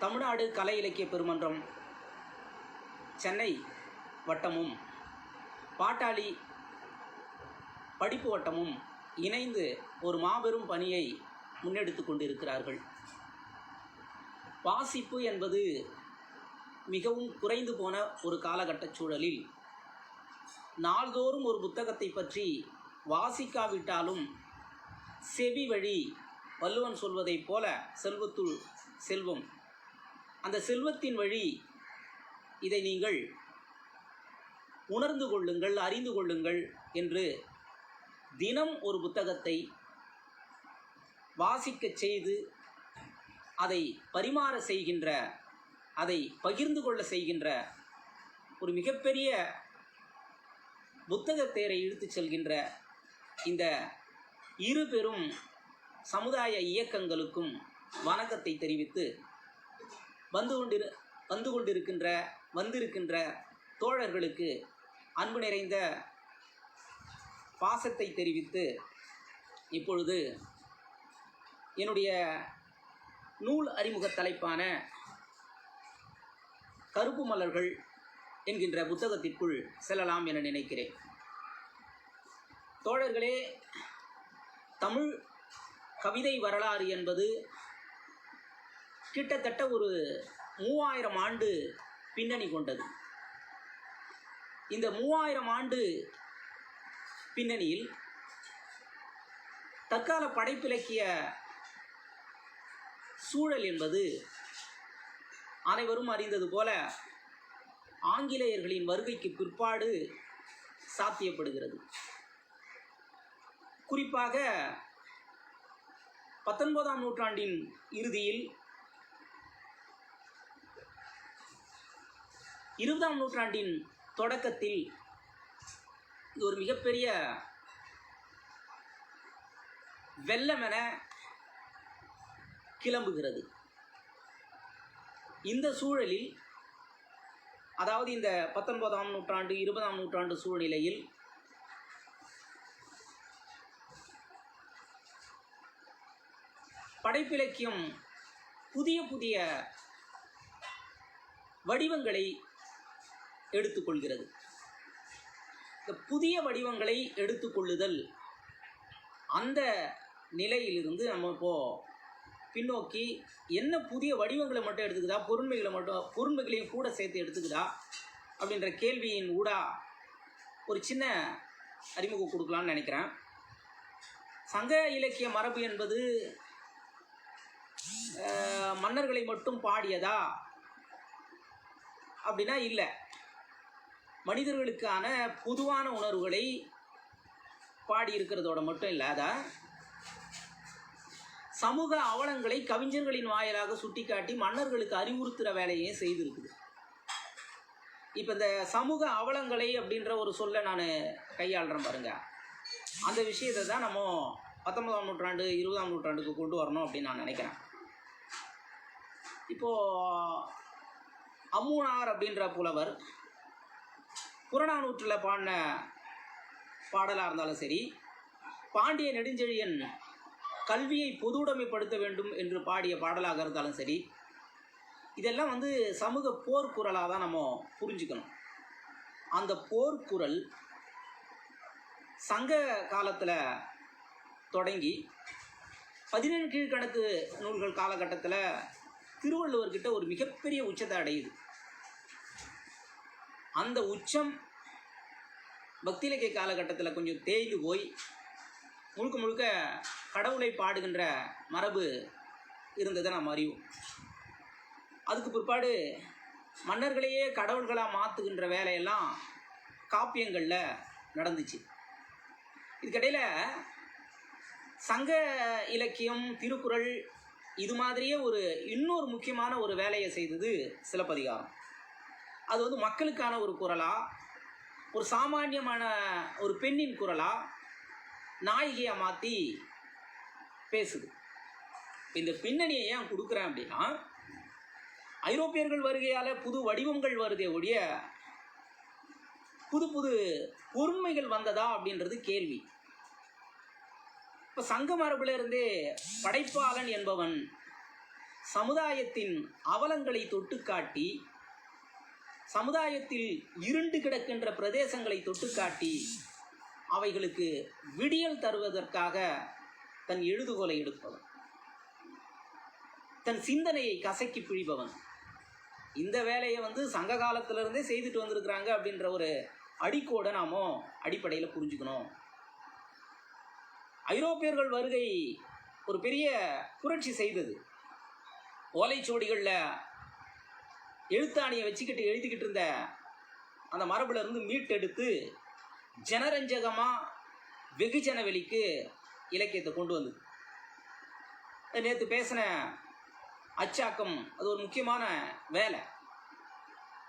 தமிழ்நாடு கலை இலக்கிய பெருமன்றம் சென்னை வட்டமும் பாட்டாளி படிப்பு வட்டமும் இணைந்து ஒரு மாபெரும் பணியை முன்னெடுத்து கொண்டிருக்கிறார்கள். வாசிப்பு என்பது மிகவும் குறைந்து போன ஒரு காலகட்ட சூழலில் நாள்தோறும் ஒரு புத்தகத்தை பற்றி வாசிக்காவிட்டாலும் செவி வழி வள்ளுவன் சொல்வதைப் போல செல்வத்துள் செல்வம், அந்த செல்வத்தின் வழி இதை நீங்கள் உணர்ந்து கொள்ளுங்கள், அறிந்து கொள்ளுங்கள் என்று தினம் ஒரு புத்தகத்தை வாசிக்கச் செய்து அதை பரிமாற செய்கின்ற, அதை பகிர்ந்து கொள்ள செய்கின்ற ஒரு மிகப்பெரிய புத்தகத்தேரை இழுத்துச் செல்கின்ற இந்த இரு பெரும் சமுதாய இயக்கங்களுக்கும் வணக்கத்தை தெரிவித்து வந்திருக்கின்ற தோழர்களுக்கு அன்பு நிறைந்த பாசத்தை தெரிவித்து இப்பொழுது என்னுடைய நூல் அறிமுக தலைப்பான கருப்பு மலர்கள் என்கின்ற புத்தகத்திற்குள் செல்லலாம் என நினைக்கிறேன். தோழர்களே, தமிழ் கவிதை வரலாறு என்பது கிட்டத்தட்ட ஒரு 3000 ஆண்டு பின்னணி கொண்டது. இந்த 3000 ஆண்டு பின்னணியில் தற்கால படைப்பிலக்கிய சூழல் என்பது அனைவரும் அறிந்தது போல ஆங்கிலேயர்களின் வருகைக்கு பிற்பாடு சாத்தியப்படுகிறது. குறிப்பாக 19ஆம் நூற்றாண்டின் இறுதியில் 20ஆம் நூற்றாண்டின் தொடக்கத்தில் இது ஒரு மிகப்பெரிய வெள்ளமென கிளம்புகிறது. இந்த சூழலில், அதாவது இந்த 19ஆம் நூற்றாண்டு 20ஆம் நூற்றாண்டு சூழ்நிலையில் படைப்பிலக்கியம் புதிய புதிய வடிவங்களை எடுத்துக்கொள்கிறது. இந்த புதிய வடிவங்களை எடுத்துக்கொள்ளுதல், அந்த நிலையிலிருந்து நம்ம இப்போது பின்னோக்கி என்ன புதிய வடிவங்களை மட்டும் எடுத்துக்குதா, பொருண்மைகளையும் கூட சேர்த்து எடுத்துக்குதா அப்படின்ற கேள்வியின் ஊடா ஒரு சின்ன அறிமுகம் கொடுக்கலான்னு நினைக்கிறேன். சங்க இலக்கிய மரபு என்பது மன்னர்களை மட்டும் பாடியதா அப்படின்னா இல்லை. மனிதர்களுக்கான பொதுவான உணர்வுகளை பாடியிருக்கிறதோட மட்டும் இல்லாத சமூக அவலங்களை கவிஞர்களின் வாயிலாக சுட்டிக்காட்டி மன்னர்களுக்கு அறிவுறுத்துகிற வேலையையும் செய்திருக்குது. இப்போ இந்த சமூக அவலங்களை அப்படின்ற ஒரு சொல்லை நான் கையாளுறேன் பாருங்க. அந்த விஷயத்தை தான் நம்ம 19ஆம் நூற்றாண்டு 20ஆம் நூற்றாண்டுக்கு கொண்டு வரணும் அப்படின்னு நான் நினைக்கிறேன். இப்போது அம்மூனார் அப்படின்ற புலவர் புறநானூற்றில் பாடின பாடலாக இருந்தாலும் சரி, பாண்டிய நெடுஞ்செழியன் கல்வியை பொதுவுடைமைப்படுத்த வேண்டும் என்று பாடிய பாடலாக இருந்தாலும் சரி, இதெல்லாம் சமூக போர்க்குரலாக தான் நம்ம புரிஞ்சுக்கணும். அந்த போர்க்குரல் சங்க காலத்தில் தொடங்கி 17 கீழ்கணக்கு நூல்கள் காலகட்டத்தில் திருவள்ளுவர்கிட்ட ஒரு மிகப்பெரிய உச்சத்தை அடையுது. அந்த உச்சம் பக்தி இலக்கிய காலகட்டத்தில் கொஞ்சம் தேய்ந்து போய் முழுக்க முழுக்க கடவுளை பாடுகின்ற மரபு இருந்ததை நாம் அறிவோம். அதுக்கு பிற்பாடு மன்னர்களையே கடவுள்களாக மாற்றுகின்ற வேலையெல்லாம் காப்பியங்களில் நடந்துச்சு. இதுக்கிடையில் சங்க இலக்கியம், திருக்குறள், இது மாதிரியே இன்னொரு முக்கியமான ஒரு வேலையை செய்தது சிலப்பதிகாரம். அது மக்களுக்கான ஒரு குரலா, ஒரு சாமானியமான ஒரு பெண்ணின் குரலா நாயகியாக மாற்றி பேசுது. இந்த பின்னணியை ஏன் கொடுக்குறேன் அப்படின்னா, ஐரோப்பியர்கள் வருகையால் புது வடிவங்கள் வருதே ஒழிய புது புது பொருண்மைகள் வந்ததா அப்படின்றது கேள்வி. இப்போ சங்க மரபிலிருந்தே படைப்பாளன் என்பவன் சமுதாயத்தின் அவலங்களை தொட்டு காட்டி, சமுதாயத்தில் இருண்டு கிடக்கின்ற பிரதேசங்களை தொட்டு காட்டி அவைகளுக்கு விடியல் தருவதற்காக தன் எழுதுகோலை எடுப்பவன், தன் சிந்தனையை கசக்கி பிழிபவன். இந்த வேலையை சங்க காலத்திலிருந்தே செய்துட்டு வந்திருக்கிறாங்க அப்படின்ற ஒரு அடிக்கோடை நாம அடிப்படையில் புரிஞ்சுக்கணும். ஐரோப்பியர்கள் வருகை ஒரு பெரிய புரட்சி செய்தது. ஓலைச்சுவடிகளில் எழுத்தாணியை வச்சுக்கிட்டு எழுதிக்கிட்டு இருந்த அந்த மரபுல இருந்து மீட்டெடுத்து ஜனரஞ்சகமாக வெகுஜன வெளிக்கு இலக்கியத்தை கொண்டு வந்தது. நேற்று பேசின அச்சாக்கம் அது ஒரு முக்கியமான வேலை.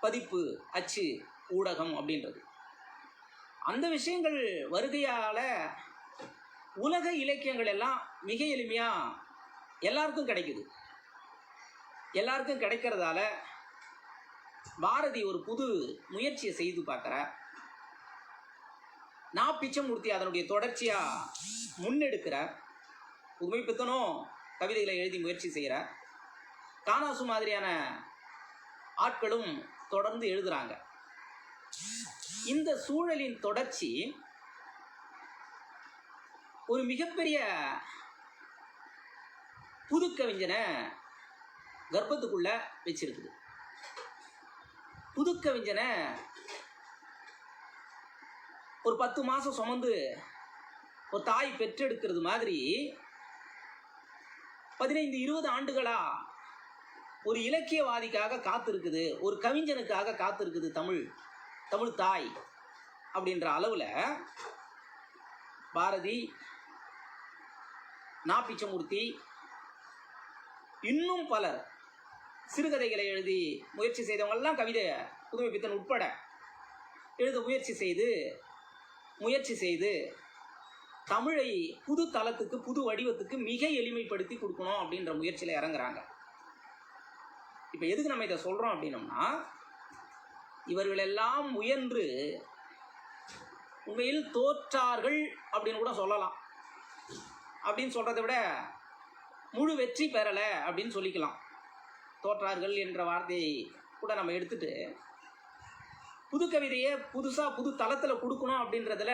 பதிப்பு, அச்சு, ஊடகம் அப்படின்றது. அந்த விஷயங்கள் வருகையால் உலக இலக்கியங்கள் எல்லாம் மிக எளிமையாக எல்லாருக்கும் கிடைக்குது. எல்லாருக்கும் கிடைக்கிறதால பாரதி ஒரு புது முயற்சியை செய்து பார்க்குறார். நா. பிச்சமூர்த்தி அதனுடைய தொடர்ச்சியாக முன்னெடுக்கிறார். புதுமை பித்தனும் கவிதைகளை எழுதி முயற்சி செய்கிறார். கானாசு மாதிரியான ஆட்களும் தொடர்ந்து எழுதுகிறாங்க. இந்த சூழலின் தொடர்ச்சி ஒரு மிகப்பெரிய புது கவிஞனை கர்ப்பத்துக்குள்ள வச்சிருக்குது. புது கவிஞனை ஒரு 10 மாதம் சுமந்து ஒரு தாய் பெற்றெடுக்கிறது மாதிரி 15-20 ஆண்டுகளா ஒரு இலக்கியவாதிக்காக காத்திருக்குது, ஒரு கவிஞனுக்காக காத்திருக்குது தமிழ் தாய் அப்படின்ற அளவில் பாரதி, நா. பிச்சமூர்த்தி, இன்னும் பலர் சிறுகதைகளை எழுதி முயற்சி செய்தவங்கெல்லாம், கவிதை புதுமை பித்தன் உட்பட எழுத முயற்சி செய்து தமிழை புது தளத்துக்கு, புது வடிவத்துக்கு மிக எளிமைப்படுத்தி கொடுக்கணும் அப்படின்ற முயற்சியில் இறங்குறாங்க. இப்போ எதுக்கு நம்ம இதை சொல்கிறோம் அப்படின்னோம்னா, இவர்களெல்லாம் முயன்று உண்மையில் தோற்றார்கள் அப்படின்னு கூட சொல்லலாம். அப்படின்னு சொல்கிறத விட முழு வெற்றி பெறலை அப்படின்னு சொல்லிக்கலாம். தோற்றார்கள் என்ற வார்த்தையை கூட நம்ம எடுத்துட்டு புது கவிதையை புதுசாக புது தளத்தில் கொடுக்கணும் அப்படின்றதுல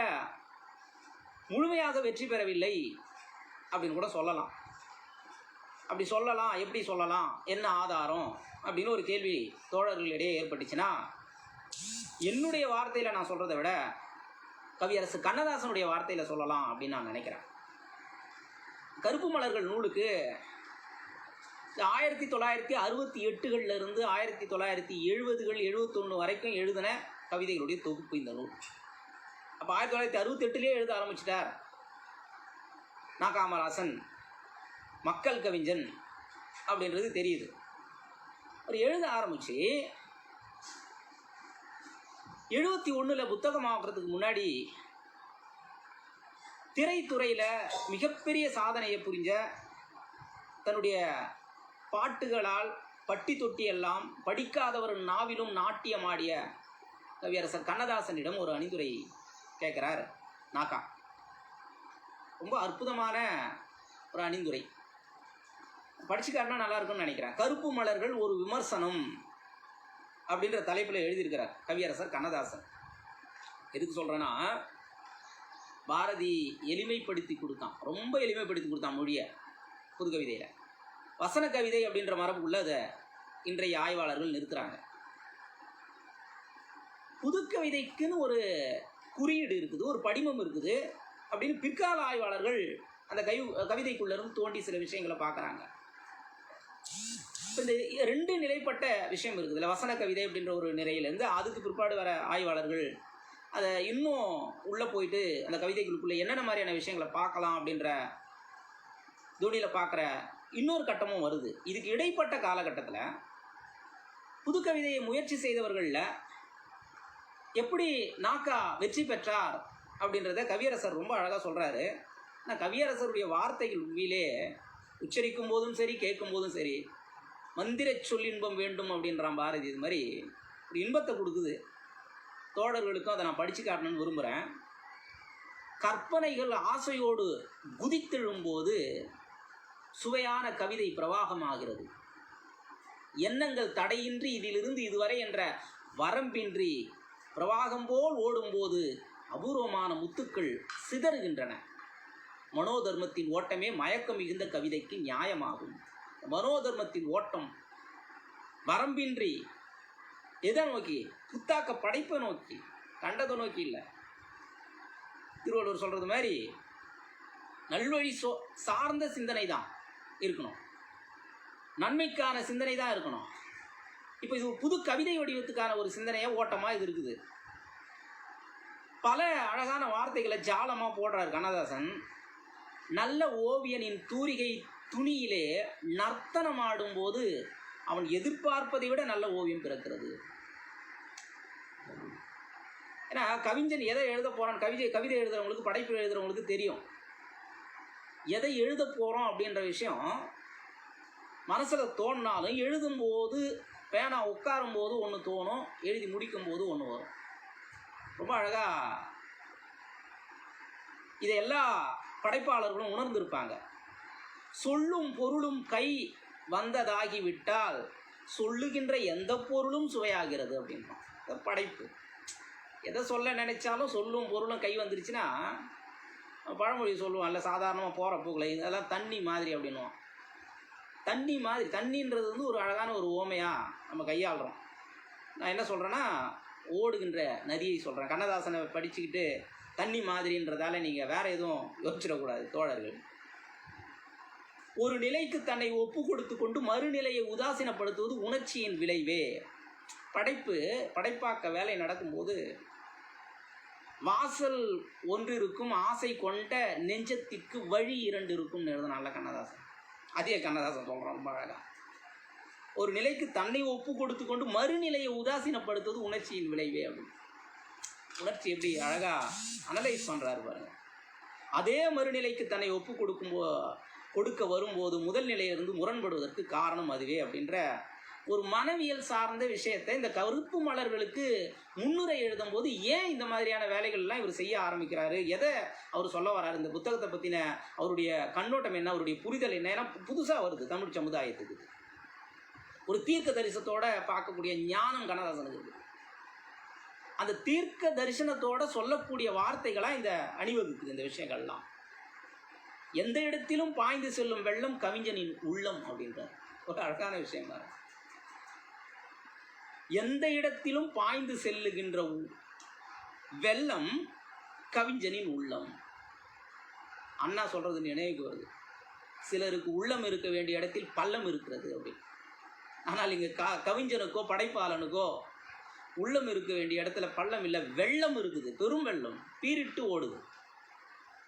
முழுமையாக வெற்றி பெறவில்லை அப்படின்னு கூட சொல்லலாம். அப்படி சொல்லலாம், எப்படி சொல்லலாம், என்ன ஆதாரம் அப்படின்னு ஒரு கேள்வி தோழர்களிடையே ஏற்பட்டுச்சுன்னா, என்னுடைய வார்த்தையில் நான் சொல்கிறத விட கவியரசு கண்ணதாசனுடைய வார்த்தையில் சொல்லலாம் அப்படின்னு நான் நினைக்கிறேன். கருப்பு மலர்கள் நூலுக்கு 1968களிலிருந்து 1970கள் 71 வரைக்கும் எழுதின கவிதைகளுடைய தொகுப்பு இந்த நூல். அப்போ 1968லேயே எழுத ஆரம்பிச்சிட்டார் நா. காமராசன், மக்கள் கவிஞன் அப்படின்றது தெரியுது. ஒரு எழுத ஆரம்பித்து 71ல் புத்தகமாகிறதுக்கு முன்னாடி திரைத்துறையில் மிகப்பெரிய சாதனையை புரிஞ்ச, தன்னுடைய பாட்டுகளால் பட்டி தொட்டி எல்லாம் படிக்காதவர் நாவிலும் நாட்டியமாடிய கவியரசர் கண்ணதாசனிடம் ஒரு அணிந்துரை கேட்குறார் நாக்கா. ரொம்ப அற்புதமான ஒரு அணிந்துரை, படிச்சுக்காட்டினா நல்லா இருக்கும்னு நினைக்கிறேன். கருப்பு மலர்கள் ஒரு விமர்சனம் அப்படின்ற தலைப்பில் எழுதியிருக்கிறார் கவியரசர் கண்ணதாசன். எதுக்கு சொல்கிறேன்னா, பாரதி எளிமைப்படுத்தி கொடுத்தான், ரொம்ப எளிமைப்படுத்தி கொடுத்தான் மொழியை புது கவிதையில். வசன கவிதை அப்படின்ற மரபுக்குள்ள அதை இன்றைய ஆய்வாளர்கள் நிறுத்துறாங்க. புது கவிதைக்குன்னு ஒரு குறியீடு இருக்குது, ஒரு படிமம் இருக்குது அப்படின்னு பிற்கால ஆய்வாளர்கள் அந்த கவிதைக்குள்ளேருந்து தோண்டி சில விஷயங்களை பார்க்குறாங்க. இந்த 2 நிலைப்பட்ட விஷயம் இருக்குது. இல்லை, வசன கவிதை அப்படின்ற ஒரு நிலையிலேருந்து அதுக்கு பிற்பாடு வர ஆய்வாளர்கள் அதை இன்னும் உள்ளே போயிட்டு அந்த கவிதைகளுக்குள்ளே என்னென்ன மாதிரியான விஷயங்களை பார்க்கலாம் அப்படின்ற தோணியில் பார்க்குற இன்னொரு கட்டமும் வருது. இதுக்கு இடைப்பட்ட காலகட்டத்தில் புது கவிதையை முயற்சி செய்தவர்களில் எப்படி நாக்கா வெற்றி பெற்றார் அப்படின்றத கவியரசர் ரொம்ப அழகாக சொல்கிறாரு. ஆனால் கவியரசருடைய வார்த்தைகள் உண்மையிலே உச்சரிக்கும் போதும் சரி, கேட்கும் போதும் சரி, மந்திர சொல்லின்பம் வேண்டும் அப்படின்றான் பாரதி. இது மாதிரி ஒரு இன்பத்தை கொடுக்குது. தோழர்களுக்கும் அதை நான் படித்து காட்டணும்னு விரும்புகிறேன். கற்பனைகள் ஆசையோடு குதித்தெழும்போது சுவையான கவிதை பிரவாகமாகிறது. எண்ணங்கள் தடையின்றி இதிலிருந்து இதுவரை என்ற வரம்பின்றி பிரவாகம் போல் ஓடும்போது அபூர்வமான முத்துக்கள் சிதறுகின்றன. மனோதர்மத்தின் ஓட்டமே மயக்கம் மிகுந்த கவிதைக்கு நியாயமாகும். மனோதர்மத்தின் ஓட்டம் வரம்பின்றி எதை நோக்கி? புத்தாக்க படைப்பை நோக்கி, கண்டதை நோக்கி இல்லை. திருவள்ளுவர் சொல்றது மாதிரி நல்வழி சார்ந்த சிந்தனை தான் இருக்கணும், நன்மைக்கான சிந்தனை தான் இருக்கணும். இப்போ இது புது கவிதை வடிவத்துக்கான ஒரு சிந்தனையாக ஓட்டமாக இது இருக்குது. பல அழகான வார்த்தைகளை ஜாலமாக போடுறார் கண்ணதாசன். நல்ல ஓவியனின் தூரிகை துணியிலே நர்த்தனம் ஆடும்போது அவன் எதிர்பார்ப்பதை விட நல்ல ஓவியம் பிறக்கிறது. ஏன்னா கவிஞன் எதை எழுத போகிறான், கவிதை எழுதுறவங்களுக்கு, படைப்பு எழுதுறவங்களுக்கு தெரியும் எதை எழுத போகிறோம் அப்படின்ற விஷயம். மனசில் தோணினாலும் எழுதும்போது, பேனா உட்காரும்போது ஒன்று தோணும், எழுதி முடிக்கும்போது ஒன்று வரும். ரொம்ப அழகாக இதை எல்லா படைப்பாளர்களும் உணர்ந்திருப்பாங்க. சொல்லும் பொருளும் கை வந்ததாகிவிட்டால் சொல்லுகின்ற எந்த பொருளும் சுவையாகிறது அப்படின்றான். படைப்பு எதை சொல்ல நினைச்சாலும் சொல்லும் பொருளும் கை வந்துருச்சுன்னா, பழமொழி சொல்லுவான் இல்லை, சாதாரணமாக போகிற பூக்களை இதெல்லாம் தண்ணி மாதிரி அப்படின்னுவான். தண்ணி மாதிரி, தண்ணின்றது வந்து ஒரு அழகான ஒரு ஓமையாக நம்ம கையாளுறோம். நான் என்ன சொல்கிறேன்னா, ஓடுகின்ற நதியை சொல்கிறேன். கண்ணதாசனை படிச்சுக்கிட்டு தண்ணி மாதிரின்றதால நீங்கள் வேறு எதுவும் யோசிச்சிடக்கூடாது தோழர்கள். ஒரு நிலைக்கு தன்னை ஒப்பு கொடுத்து கொண்டு மறுநிலையை உதாசீனப்படுத்துவது உணர்ச்சியின் விளைவே. படைப்பாக்க வேலை நடக்கும்போது வாசல் ஒன்று இருக்கும், ஆசை கொண்ட நெஞ்சத்திற்கு வழி 2 இருக்கும் எழுதுனால கண்ணதாசன். அதே கண்ணதாசன் சொல்கிறான் ரொம்ப அழகா. ஒரு நிலைக்கு தன்னை ஒப்பு கொடுத்து கொண்டு மறுநிலையை உதாசீனப்படுத்துவது உணர்ச்சியின் விளைவே அப்படின்னு. உணர்ச்சி எப்படி அழகா அனலைஸ் பண்ணுறாரு பாருங்க. அதே மறுநிலைக்கு தன்னை ஒப்பு கொடுக்க வரும்போது முதல் நிலையிலிருந்து முரண்படுவதற்கு காரணம் அதுவே அப்படின்ற ஒரு மனவியல் சார்ந்த விஷயத்தை இந்த கருப்பு மலர்களுக்கு முன்னுரை எழுதும்போது ஏன் இந்த மாதிரியான வேலைகள்லாம் இவர் செய்ய ஆரம்பிக்கிறாரு, எதை அவர் சொல்ல வர்றாரு, இந்த புத்தகத்தை பற்றின அவருடைய கண்ணோட்டம் என்ன, அவருடைய புரிதல் என்ன, ஏன்னா புதுசாக வருது தமிழ் சமுதாயத்துக்கு. ஒரு தீர்க்க தரிசனத்தோட பார்க்கக்கூடிய ஞானம் கண்ணதாசனுக்கு இருக்குது. அந்த தீர்க்க தரிசனத்தோட சொல்லக்கூடிய வார்த்தைகளாக இந்த அணிவகுக்குது இந்த விஷயங்கள்லாம். எந்த இடத்திலும் பாய்ந்து செல்லும் வெள்ளம் கவிஞனின் உள்ளம் அப்படின்றார். ஒரு அழகான விஷயம் பாருங்க. எந்த இடத்திலும் பாய்ந்து செல்லுகின்ற வெள்ளம் கவிஞனின் உள்ளம். அண்ணா சொல்றது நினைவுக்கு வருது. சிலருக்கு உள்ளம் இருக்க வேண்டிய இடத்தில் பள்ளம் இருக்கிறது அப்படின்னு. ஆனால் இங்கே கவிஞனுக்கோ படைப்பாளனுக்கோ உள்ளம் இருக்க வேண்டிய இடத்துல பள்ளம் இல்லை, வெள்ளம் இருக்குது, பெரும் வெள்ளம் பீரிட்டு ஓடுது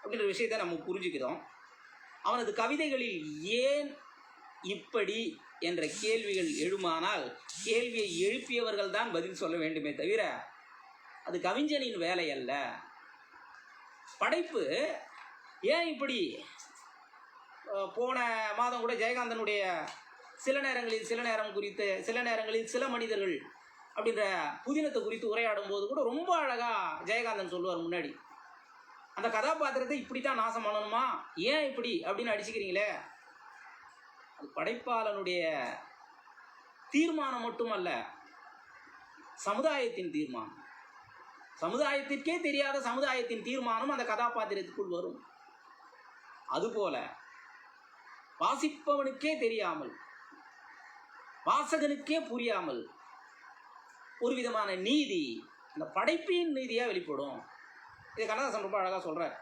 அப்படின்ற விஷயத்தை நம்ம புரிஞ்சுக்கிறோம். அவனது கவிதைகளில் ஏன் இப்படி என்ற கேள்விகள் எழுமானால் கேள்வியை எழுப்பியவர்கள் தான் பதில் சொல்ல வேண்டுமே தவிர அது கவிஞனின் வேலை அல்ல. படைப்பு ஏன் இப்படி? போன மாதம் கூட ஜெயகாந்தனுடைய சில நேரங்களில் சில மனிதர்கள் அப்படின்ற புதினத்தை குறித்து உரையாடும் போது கூட ரொம்ப அழகாக ஜெயகாந்தன் சொல்லுவார். முன்னாடி அந்த கதாபாத்திரத்தை இப்படித்தான் நாசம் பண்ணணுமா, ஏன் இப்படி அப்படின்னு அடிச்சுக்கிறீங்களே, அது படைப்பாளனுடைய தீர்மானம் மட்டுமல்ல, சமுதாயத்தின் தீர்மானம். சமுதாயத்திற்கே தெரியாத சமுதாயத்தின் தீர்மானம் அந்த கதாபாத்திரத்துக்குள் வரும். அதுபோல வாசிப்பவனுக்கே தெரியாமல், வாசகனுக்கே புரியாமல் ஒரு விதமான நீதி அந்த படைப்பின் நீதியாக வெளிப்படும். இதை கண்ணதாசன் ரொம்ப அழகாக சொல்கிறார்.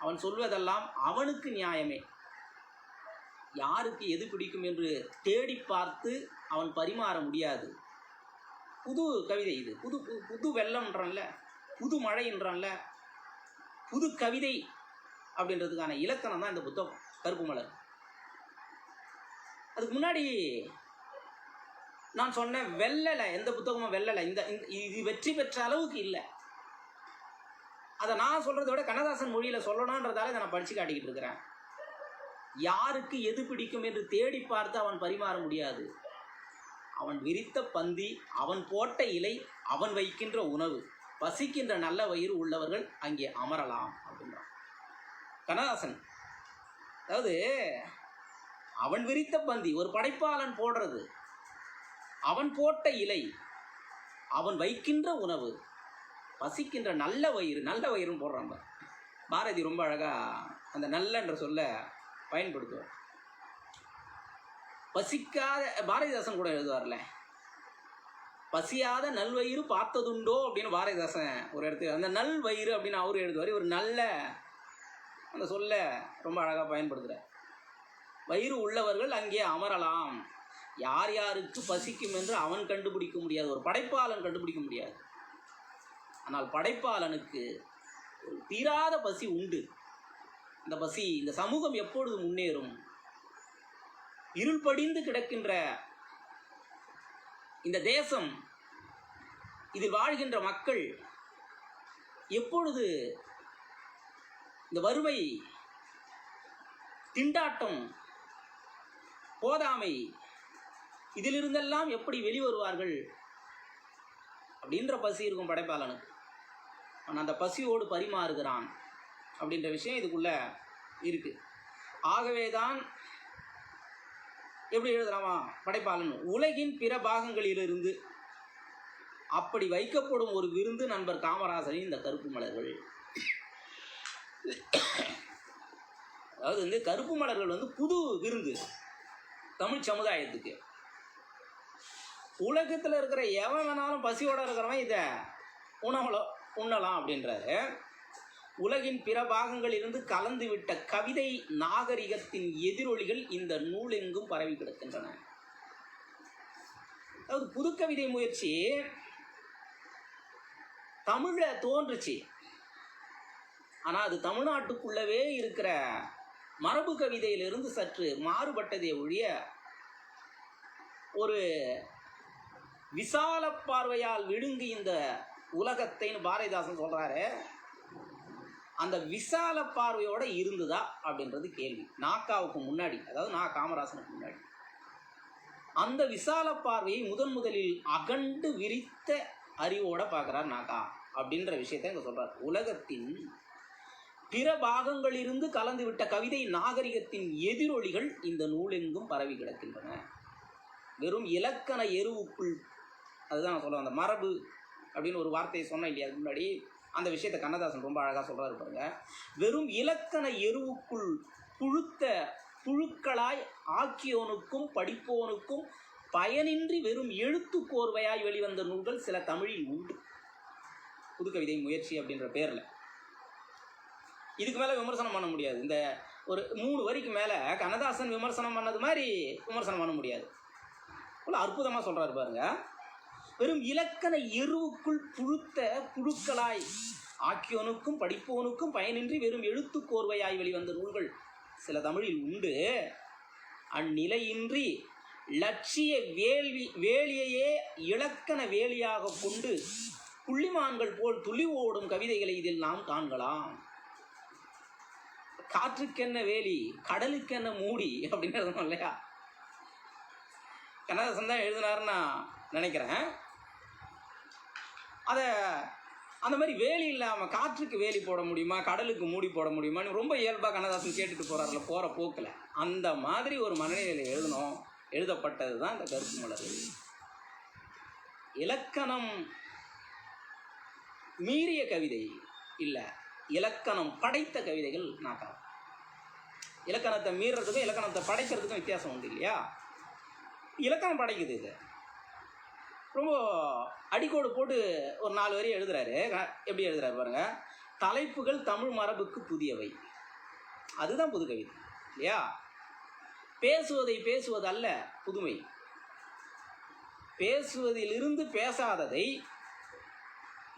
அவன் சொல்வதெல்லாம் அவனுக்கு நியாயமே. யாருக்கு எது பிடிக்கும் என்று தேடி பார்த்து அவன் பரிமாற முடியாது. புது கவிதை இது, புது புது வெள்ளம்ன்றான்ல, புது மழைன்றான்ல, புது கவிதை அப்படின்றதுக்கான இலக்கணம் தான் இந்த புத்தகம் கருப்பு மலர். அதுக்கு முன்னாடி நான் சொன்ன வெள்ளலை, எந்த புத்தகமும் வெள்ளலை, இது வெற்றி பெற்ற அளவுக்கு இல்லை. அதை நான் சொல்கிறத விட கண்ணதாசன் மொழியில் சொல்லணுன்றதால இதை நான் படித்து காட்டிக்கிட்டு இருக்கிறேன். யாருக்கு எது பிடிக்கும் என்று தேடி பார்த்து அவன் பரிமாற முடியாது. அவன் விரித்த பந்தி, அவன் போட்ட இலை, அவன் வைக்கின்ற உணவு, பசிக்கின்ற நல்ல வயிறு உள்ளவர்கள் அங்கே அமரலாம் அப்படின்றான் கண்ணதாசன். அதாவது அவன் விரித்த பந்தி ஒரு படைப்பாளன் போடுறது, அவன் போட்ட இலை, அவன் வைக்கின்ற உணவு, பசிக்கின்ற நல்ல வயிறு, நல்ல வயிறுன்னு போடுறாங்க. பாரதி ரொம்ப அழகா அந்த நல்லன்ற சொல்ல பயன்படுத்துவார். பசிக்காத, பாரதிதாசன் கூட எழுதுவார்ல, பசியாத நல்வயிறு பார்த்ததுண்டோ அப்படின்னு பாரதிதாசன் ஒரு இடத்துல அந்த நல் வயிறு அப்படின்னு அவரு எழுதுவார். இவர் நல்ல அந்த சொல்ல ரொம்ப அழகாக பயன்படுத்துகிறார். வயிறு உள்ளவர்கள் அங்கே அமரலாம். யார் யாருக்கு பசிக்கும் என்று அவன் கண்டுபிடிக்க முடியாது, ஒரு படைப்பாளன் கண்டுபிடிக்க முடியாது. ஆனால் படைப்பாளனுக்கு ஒரு தீராத பசி உண்டு. இந்த பசி, இந்த சமூகம் எப்பொழுது முன்னேறும்? இருள் படிந்து கிடக்கின்ற இந்த தேசம், இதில் வாழ்கின்ற மக்கள் எப்பொழுது இந்த வறுமை, திண்டாட்டம், போதாமை இதிலிருந்தெல்லாம் எப்படி வெளிவருவார்கள் அப்படின்ற பசி இருக்கும் படைப்பாளனுக்கு. ஆனால் அந்த பசியோடு பரிமாறுகிறான் அப்படின்ற விஷயம் இதுக்குள்ள இருக்கு. ஆகவேதான் எப்படி எழுதுறாமா படைப்பாளன், உலகின் பிற பாகங்களிலிருந்து அப்படி வைக்கப்படும் ஒரு விருந்து நண்பர் காமராசரின் இந்த கருப்பு மலர்கள். அதாவது கருப்பு மலர்கள் புது விருந்து தமிழ் சமுதாயத்துக்கு. உலகத்தில் இருக்கிற எவன் வேணாலும் பசியோட இருக்கிறவன் இதை உண்ணலாம் அப்படின்றாரு. உலகின் பிற பாகங்களிலிருந்து கலந்து விட்ட கவிதை நாகரிகத்தின் எதிரொலிகள் இந்த நூல் எங்கும் பரவி கிடக்கின்றன. அதாவது புது கவிதை முயற்சி தமிழ்ல தோன்றுச்சு. ஆனால் அது தமிழ்நாட்டுக்குள்ளவே இருக்கிற மரபு கவிதையிலிருந்து சற்று மாறுபட்டதே ஒழிய ஒரு விசால பார்வையால் விழுங்கி இந்த உலகத்தைன்னு பாரதிதாசன் சொல்றாரு. அந்த விசால பார்வையோட இருந்துதா அப்படின்றது கேள்வி. நாக்காவுக்கு முன்னாடி, அதாவது நா காமராசனுக்கு முன்னாடி அந்த விசால பார்வையை முதலில் அகண்டு விரித்த அறிவோட பார்க்குறார் நாக்கா அப்படின்ற விஷயத்த இங்கே சொல்றார். உலகத்தின் பிற பாகங்களிலிருந்து கலந்து விட்ட கவிதை நாகரிகத்தின் எதிரொலிகள் இந்த நூலெங்கும் பரவி கிடக்கின்றன. வெறும் இலக்கண எருவுக்குள், அதுதான் நான் சொல்லுவேன், அந்த மரபு அப்படின்னு ஒரு வார்த்தையை சொன்னேன் இல்லையா அதுக்கு முன்னாடி, அந்த விஷயத்தை கண்ணதாசன் ரொம்ப அழகாக சொல்கிறாரு பாருங்க. வெறும் இலக்கண எருவுக்குள் புழுத்த புழுக்களாய் ஆக்கியோனுக்கும் படிப்போனுக்கும் பயனின்றி வெறும் எழுத்து கோர்வையாய் வெளிவந்த நூல்கள் சில தமிழில் உண்டு. புதுக்கவிதை முயற்சி அப்படின்ற பேரில் இதுக்கு மேலே விமர்சனம் பண்ண முடியாது. இந்த ஒரு 3 வரிக்கு மேலே கண்ணதாசன் விமர்சனம் பண்ணது மாதிரி விமர்சனம் பண்ண முடியாது. அவ்வளோ அற்புதமாக சொல்கிறாரு பாருங்க. வெறும் இலக்கண எருவுக்குள் புழுத்த புழுக்களாய் ஆக்கியோனுக்கும் படிப்போனுக்கும் பயனின்றி வெறும் எழுத்து கோர்வையாய் வெளிவந்த நூல்கள் சில தமிழில் உண்டு. அந்நிலையின்றி லட்சிய வேலியையே இலக்கண வேலியாக கொண்டு புள்ளிமான்கள் போல் துளி ஓடும் கவிதைகளை இதில் நாம் காண்கலாம். காற்றுக்கென்ன வேலி, கடலுக்கென்ன மூடி அப்படின்னு எழுதணும் இல்லையா? கண்ணதாசன் தான் எழுதினாருன்னு நான் நினைக்கிறேன். அதை அந்த மாதிரி வேலி இல்லாமல் காற்றுக்கு வேலி போட முடியுமா, கடலுக்கு மூடி போட முடியுமான்னு ரொம்ப இயல்பாக கண்ணதாசன் கேட்டுட்டு போகிறார்ல போகிற போக்கில். அந்த மாதிரி ஒரு மனநிலையில் எழுதப்பட்டது தான் இந்த கருப்பு மலர்கள். இலக்கணம் மீறிய கவிதை இல்லை, இலக்கணம் படைத்த கவிதைகள் நாக்கா. இலக்கணத்தை மீறதுக்கும் இலக்கணத்தை படைக்கிறதுக்கும் வித்தியாசம் உண்டு இல்லையா? இலக்கணம் படைக்குது. இது ரொம்ப அடிக்கோடு போட்டு ஒரு 4 வரி எழுதுறாரு. எப்படி எழுதுறாரு பாருங்க. தலைப்புகள் தமிழ் மரபுக்கு புதியவை, அதுதான் புது கவிதை இல்லையா? பேசுவதை பேசுவதல்ல புதுமை, பேசுவதிலிருந்து பேசாததை,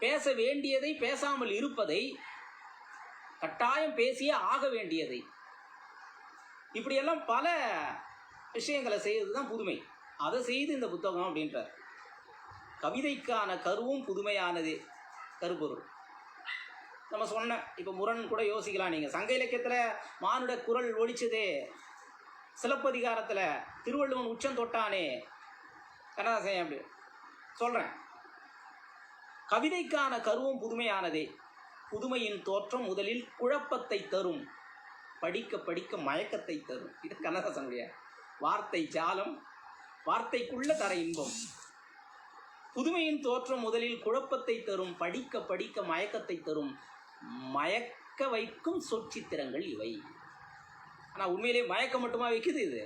பேச வேண்டியதை பேசாமல் இருப்பதை, கட்டாயம் பேசியே ஆக வேண்டியதை, இப்படியெல்லாம் பல விஷயங்களை செய்வது தான் புதுமை. அதை செய்து இந்த புத்தகம் அப்படின்றார். கவிதைக்கான கருவும் புதுமையானது கருப்பொருள். நம்ம சொன்ன இப்போ முரண் கூட யோசிக்கலாம் நீங்கள். சங்க இலக்கியத்தில் மானுட குரல் ஒழிச்சதே, சிலப்பதிகாரத்தில் திருவள்ளுவன் உச்சம் தொட்டானே, கண்ணதாசன் அப்படி சொல்கிறேன். கவிதைக்கான கருவும் புதுமையானதே. புதுமையின் தோற்றம் முதலில் குழப்பத்தை தரும், படிக்க படிக்க மயக்கத்தை தரும். இது கண்ணதாசனுடைய வார்த்தை ஜாலம், வார்த்தைக்குள்ள தர இன்பம். புதுமையின் தோற்றம் முதலில் குழப்பத்தை தரும், படிக்க படிக்க மயக்கத்தை தரும், மயக்க வைக்கும் சொற்சித்திரங்கள் இவை. ஆனால் உண்மையிலே மயக்கம் மட்டுமா வைக்குது இது?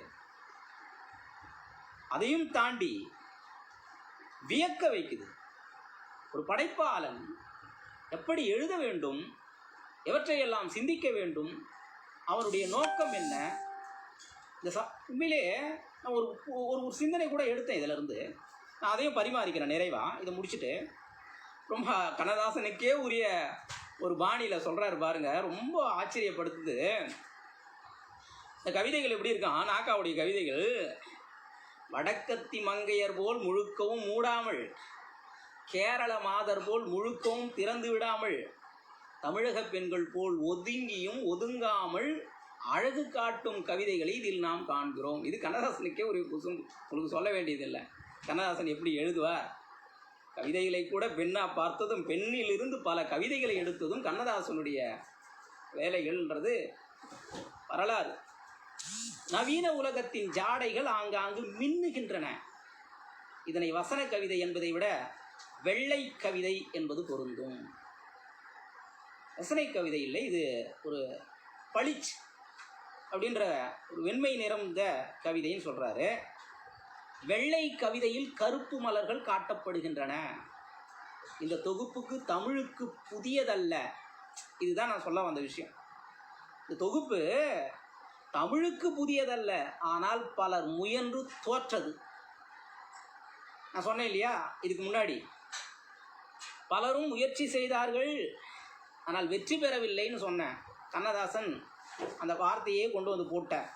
அதையும் தாண்டி வியக்க வைக்குது. ஒரு படைப்பாளன் எப்படி எழுத வேண்டும், எவற்றையெல்லாம் சிந்திக்க வேண்டும், அவனுடைய நோக்கம் என்ன, இந்த உண்மையிலே நான் ஒரு ஒரு சிந்தனை கூட எடுத்தேன் இதிலிருந்து. நான் அதையும் பரிமாறிக்கிறேன் நிறைவாக. இதை முடிச்சுட்டு ரொம்ப கண்ணதாசனுக்கே உரிய ஒரு பாணியில் சொல்கிறாரு பாருங்க, ரொம்ப ஆச்சரியப்படுத்துது. இந்த கவிதைகள் எப்படி இருக்கான் நாக்காவுடைய கவிதைகள்? வடக்கத்தி மங்கையர் போல் முழுக்கவும் மூடாமல், கேரள மாதர் போல் முழுக்கவும் திறந்து விடாமல், தமிழக பெண்கள் போல் ஒதுங்கியும் ஒதுங்காமல் அழகு காட்டும் கவிதைகளை இதில் நாம் காண்கிறோம். இது கண்ணதாசனுக்கே ஒரு உங்களுக்கு சொல்ல வேண்டியதில்லை. கண்ணதாசன் எப்படி எழுதுவார்? கவிதைகளை கூட பெண்ணா பார்த்ததும், பெண்ணிலிருந்து பல கவிதைகளை எடுத்ததும் கண்ணதாசனுடைய வேலைகள்ன்றது வரலாறு. நவீன உலகத்தின் ஜாடைகள் ஆங்காங்கு மின்னுகின்றன. இதனை வசன கவிதை என்பதை விட வெள்ளை கவிதை என்பது பொருந்தும். வசனை கவிதை இல்லை, இது ஒரு பளிச் அப்படின்ற ஒரு வெண்மை நிறந்த கவிதைன்னு சொல்கிறாரு. வெள்ளை கவிதையில் கருப்பு மலர்கள் காட்டப்படுகின்றன. இந்த தொகுப்புக்கு தமிழுக்கு புதியதல்ல. இதுதான் நான் சொல்ல வந்த விஷயம். இந்த தொகுப்பு தமிழுக்கு புதியதல்ல, ஆனால் பலர் முயன்று தோற்றது. நான் சொன்னேன் இல்லையா இதுக்கு முன்னாடி, பலரும் முயற்சி செய்தார்கள் ஆனால் வெற்றி பெறவில்லைன்னு சொன்னேன். கண்ணதாசன் அந்த வார்த்தையே கொண்டு வந்து போட்டார்.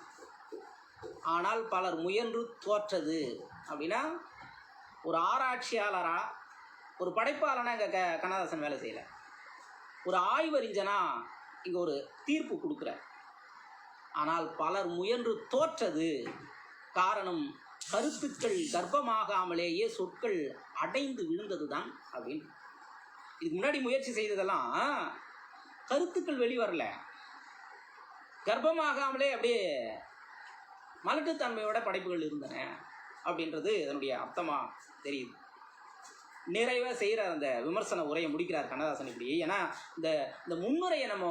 ஆனால் பலர் முயன்று தோற்றது அப்படின்னா, ஒரு ஆராய்ச்சியாளரா, ஒரு படைப்பாளனா இங்கே கண்ணதாசன் வேலை செய்யலை. ஒரு ஆய்வறிஞனா இங்கே ஒரு தீர்ப்பு கொடுக்குற. ஆனால் பலர் முயன்று தோற்றது காரணம், கருத்துக்கள் கர்ப்பமாகாமலேயே சொற்கள் அடைந்து விழுந்தது தான் அப்படின்னு. இதுக்கு முன்னாடி முயற்சி செய்ததெல்லாம் கருத்துக்கள் வெளிவரல, கர்ப்பமாகாமலே அப்படியே மலட்டுத்தன்மையோட படைப்புகள் இருந்தன அப்படின்றது இதனுடைய அர்த்தமாக தெரியுது. நிறைவாக செய்கிற அந்த விமர்சன உரையை முடிக்கிறார் கண்ணதாசன் இப்படி. ஏன்னா இந்த முன்னுரையை நம்ம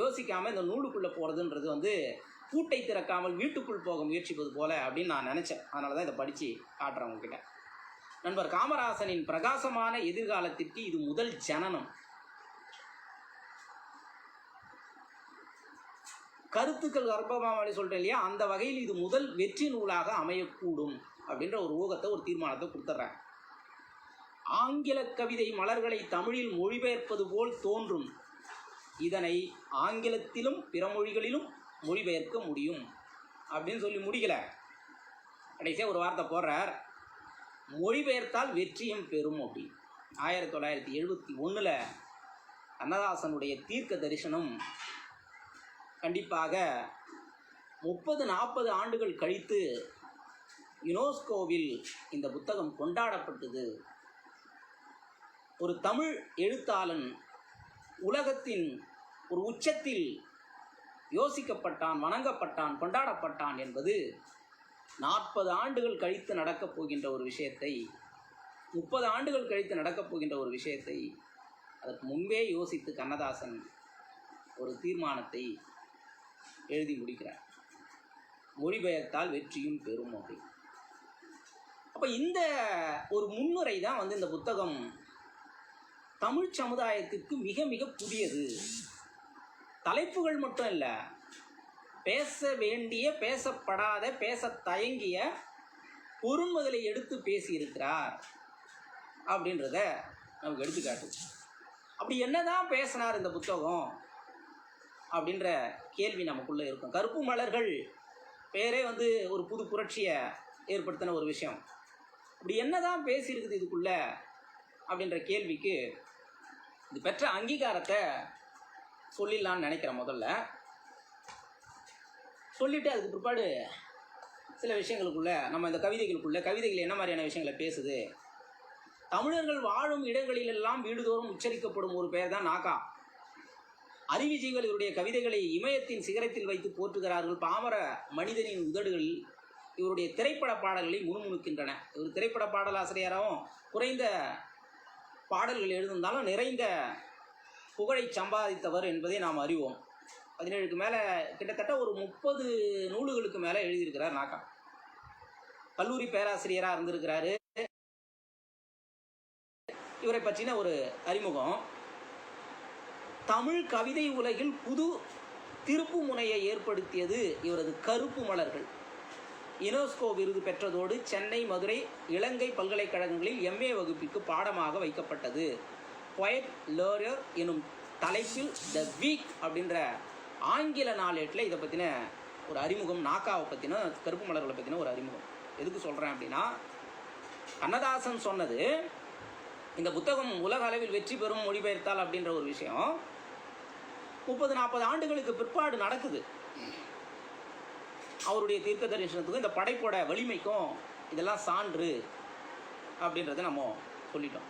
யோசிக்காமல் இந்த நூலுக்குள்ளே போகிறதுன்றது வந்து பூட்டை திறக்காமல் வீட்டுக்குள் போக முயற்சிப்பது போல அப்படின்னு நான் நினச்சேன். அதனால தான் இதை படித்து காட்டுறேன் உங்ககிட்ட. நண்பர் காமராசனின் பிரகாசமான எதிர்காலத்திற்கு இது முதல் ஜனனம். கருத்துக்கள் கர்ப்பமாமலை சொல்கிறேன் இல்லையா, அந்த வகையில் இது முதல் வெற்றி நூலாக அமையக்கூடும் அப்படின்ற ஒரு ஊகத்தை, ஒரு தீர்மானத்தை கொடுத்துட்றேன். ஆங்கில கவிதை மலர்களை தமிழில் மொழிபெயர்ப்பது போல் தோன்றும். இதனை ஆங்கிலத்திலும் பிற மொழிகளிலும் மொழிபெயர்க்க முடியும் அப்படின்னு சொல்லி முடிக்கல. கடைசியாக ஒரு வார்த்தை போடுறார், மொழிபெயர்த்தால் வெற்றியும் பெறும் அப்படின்னு. 1971 கண்ணதாசனுடைய தீர்க்க தரிசனம் கண்டிப்பாக 30-40 ஆண்டுகள் கழித்து யுனெஸ்கோவில் இந்த புத்தகம் கொண்டாடப்பட்டது. ஒரு தமிழ் எழுத்தாளன் உலகத்தின் ஒரு உச்சத்தில் யோசிக்கப்பட்டான், வணங்கப்பட்டான், கொண்டாடப்பட்டான் என்பது 40 ஆண்டுகள் கழித்து நடக்கப் போகின்ற ஒரு விஷயத்தை, 30 ஆண்டுகள் கழித்து நடக்கப் போகின்ற ஒரு விஷயத்தை அதற்கு முன்பே யோசித்து கண்ணதாசன் ஒரு தீர்மானத்தை எழுதி முடிக்கிறார். மொழிபெயர்த்தால் வெற்றியும் பெறும் அப்படி. அப்போ இந்த ஒரு முன்னுரை தான் வந்து இந்த புத்தகம் தமிழ் சமுதாயத்திற்கு மிக மிக புதியது. தலைப்புகள் மட்டும் இல்லை, பேச வேண்டிய, பேசப்படாத, பேச தயங்கிய பொருண்முதலை எடுத்து பேசியிருக்கிறார் அப்படின்றத நமக்கு எடுத்துக்காட்டு. அப்படி என்னதான் பேசினார் இந்த புத்தகம் அப்படின்ற கேள்வி நமக்குள்ளே இருக்கும். கருப்பு மலர்கள் பேரே வந்து ஒரு புது புரட்சியை ஏற்படுத்தின ஒரு விஷயம். அப்படி என்னதான் பேசியிருக்குது இதுக்குள்ள அப்படின்ற கேள்விக்கு இது பெற்ற அங்கீகாரத்தை சொல்லிடலான்னு நினைக்கிறேன். முதல்ல சொல்லிவிட்டு அதுக்கு பிற்பாடு சில விஷயங்களுக்குள்ள நம்ம இந்த கவிதைகள் என்ன மாதிரியான விஷயங்களை பேசுது. தமிழர்கள் வாழும் இடங்களிலெல்லாம் வீடுதோறும் உச்சரிக்கப்படும் ஒரு பெயர் தான் நாகா. அறிவுஜீவிகள் இவருடைய கவிதைகளை இமயத்தின் சிகரத்தில் வைத்து போற்றுகிறார்கள். பாமர மனிதனின் உதடுகள் இவருடைய திரைப்பட பாடல்களை முணுமுணுக்கின்றன. இவர் திரைப்பட பாடலாசிரியராகவும் குறைந்த பாடல்கள் எழுதியிருந்தாலும் நிறைந்த புகழை சம்பாதித்தவர் என்பதை நாம் அறிவோம். 17க்கு மேலே கிட்டத்தட்ட ஒரு 30 நூல்களுக்கு மேலே எழுதியிருக்கிறார் நாக்கா. கல்லூரி பேராசிரியராக இருந்திருக்கிறாரு. இவரை பற்றின ஒரு அறிமுகம். தமிழ் கவிதை உலகில் புது திருப்பு முனையை ஏற்படுத்தியது இவரது கருப்பு மலர்கள். யுனெஸ்கோ விருது பெற்றதோடு சென்னை, மதுரை, இலங்கை பல்கலைக்கழகங்களில் MA வகுப்பிற்கு பாடமாக வைக்கப்பட்டது. பொயட் லோரியர் எனும் தலைப்பில் த வீக் அப்படின்ற ஆங்கில நாளேட்டில் இதை பற்றின ஒரு அறிமுகம், நாக்காவை பற்றின, கருப்பு மலர்களை பற்றின ஒரு அறிமுகம். எதுக்கு சொல்கிறேன் அப்படின்னா, கண்ணதாசன் சொன்னது இந்த புத்தகம் உலக அளவில் வெற்றி பெறும் மொழிபெயர்த்தால் அப்படின்ற ஒரு விஷயம் 30-40 ஆண்டுகளுக்கு பிற்பாடு நடக்குது. அவருடைய தீர்க்க தரிசனத்துக்கும் இந்த படைப்போட வலிமைக்கும் இதெல்லாம் சான்று அப்படின்றத நம்ம சொல்லிட்டோம்.